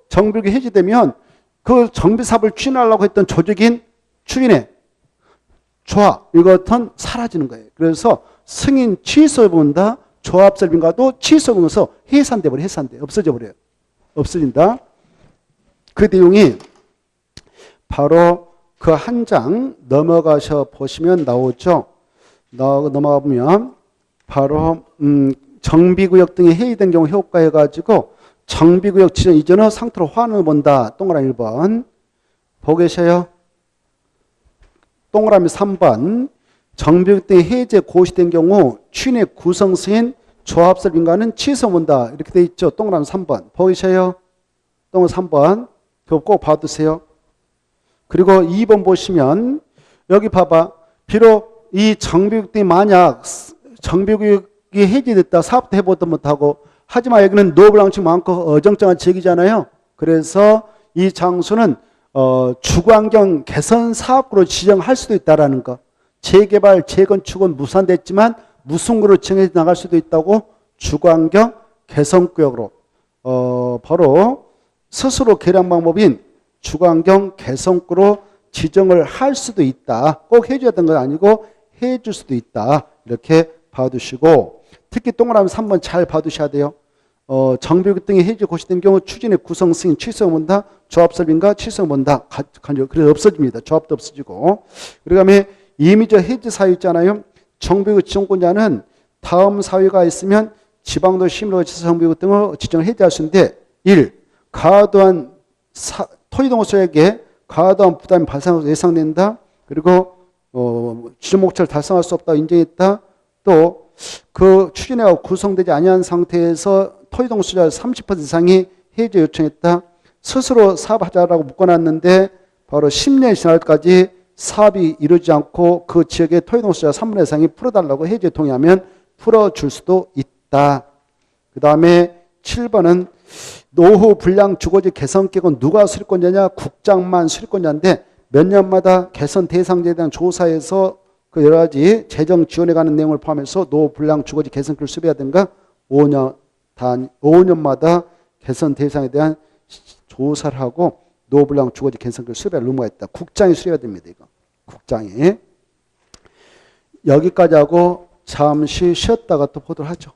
정비구역이 해제되면 그 정비사업을 추진하려고 했던 조직인 추진의 조합 이것은 사라지는 거예요. 그래서 승인 취소해본다. 조합설비인가도 취소하면서 해산돼버려. 해산돼. 없어져 버려요. 없어진다. 그 내용이 바로 그 한 장 넘어가셔 보시면 나오죠. 넘어가 보면 바로 정비구역 등이 해이된 경우 효과해가지고 정비구역 지정 이전 후 상태로 환원을 본다. 동그라미 1번. 보고 계셔요? 동그라미 3번. 정비구역 등이 해제 고시된 경우 추진의 구성승인 조합설비인가는 취소본다. 이렇게 돼 있죠. 동그라미 3번. 보고 계셔요? 동그라미 3번. 그거 꼭 봐두세요. 그리고 2번 보시면 여기 봐봐. 비록 이 정비구역 등이 만약 정비구역이 해제됐다. 사업도 해보도 못하고 하지만 여기는 노블랑층 많고 어정쩡한 지역이잖아요. 그래서 이 장소는 주거환경 개선 사업구로 지정할 수도 있다라는 거. 재개발, 재건축은 무산됐지만 무승구로 지정해 나갈 수도 있다고 주거환경 개선구역으로 바로 스스로 계량 방법인 주거환경 개선구로 지정을 할 수도 있다. 꼭 해줘야 되는 건 아니고 해줄 수도 있다. 이렇게 봐두시고 특히 동그라미 3번 잘 봐두셔야 돼요. 정비구역 등이 해제 고시된 경우 추진의 구성 승인 취소해 본다. 조합설비인가 취소해 본다. 그래서 없어집니다. 조합도 없어지고. 그 다음에 임의적 해제 사유 있잖아요. 정비구역 지정권자는 다음 사유가 있으면 지방도시 시민로지사 정비구역 등을 지정을 해제할 수 있는데 1. 과도한 토지동호소에게 과도한 부담이 발생하고 예상된다. 그리고 지정 목적을 달성할 수 없다고 인정했다. 또 그 추진회가 구성되지 아니한 상태에서 토지동 수자 30% 이상이 해제 요청했다. 스스로 사업하자라고 묶어놨는데 바로 10년이 지날 때까지 사업이 이루어지지 않고 그 지역의 토지동 수자 3분의 이상이 풀어달라고 해제 동의하면 풀어줄 수도 있다. 그 다음에 7번은 노후 불량 주거지 개선 계획은 누가 수립권자냐? 국장만 수립권자인데 몇 년마다 개선 대상자에 대한 조사에서 그 여러 가지 재정 지원에 관한 내용을 포함해서 노후 불량 주거지 개선 계획을 수립해야든가 5년마다 개선 대상에 대한 조사를 하고 노후 불량 주거지 개선 계획을 수립할 의무가 있다. 국장이 수립해야 됩니다. 이거 국장이. 여기까지 하고 잠시 쉬었다가 또 보도록 하죠.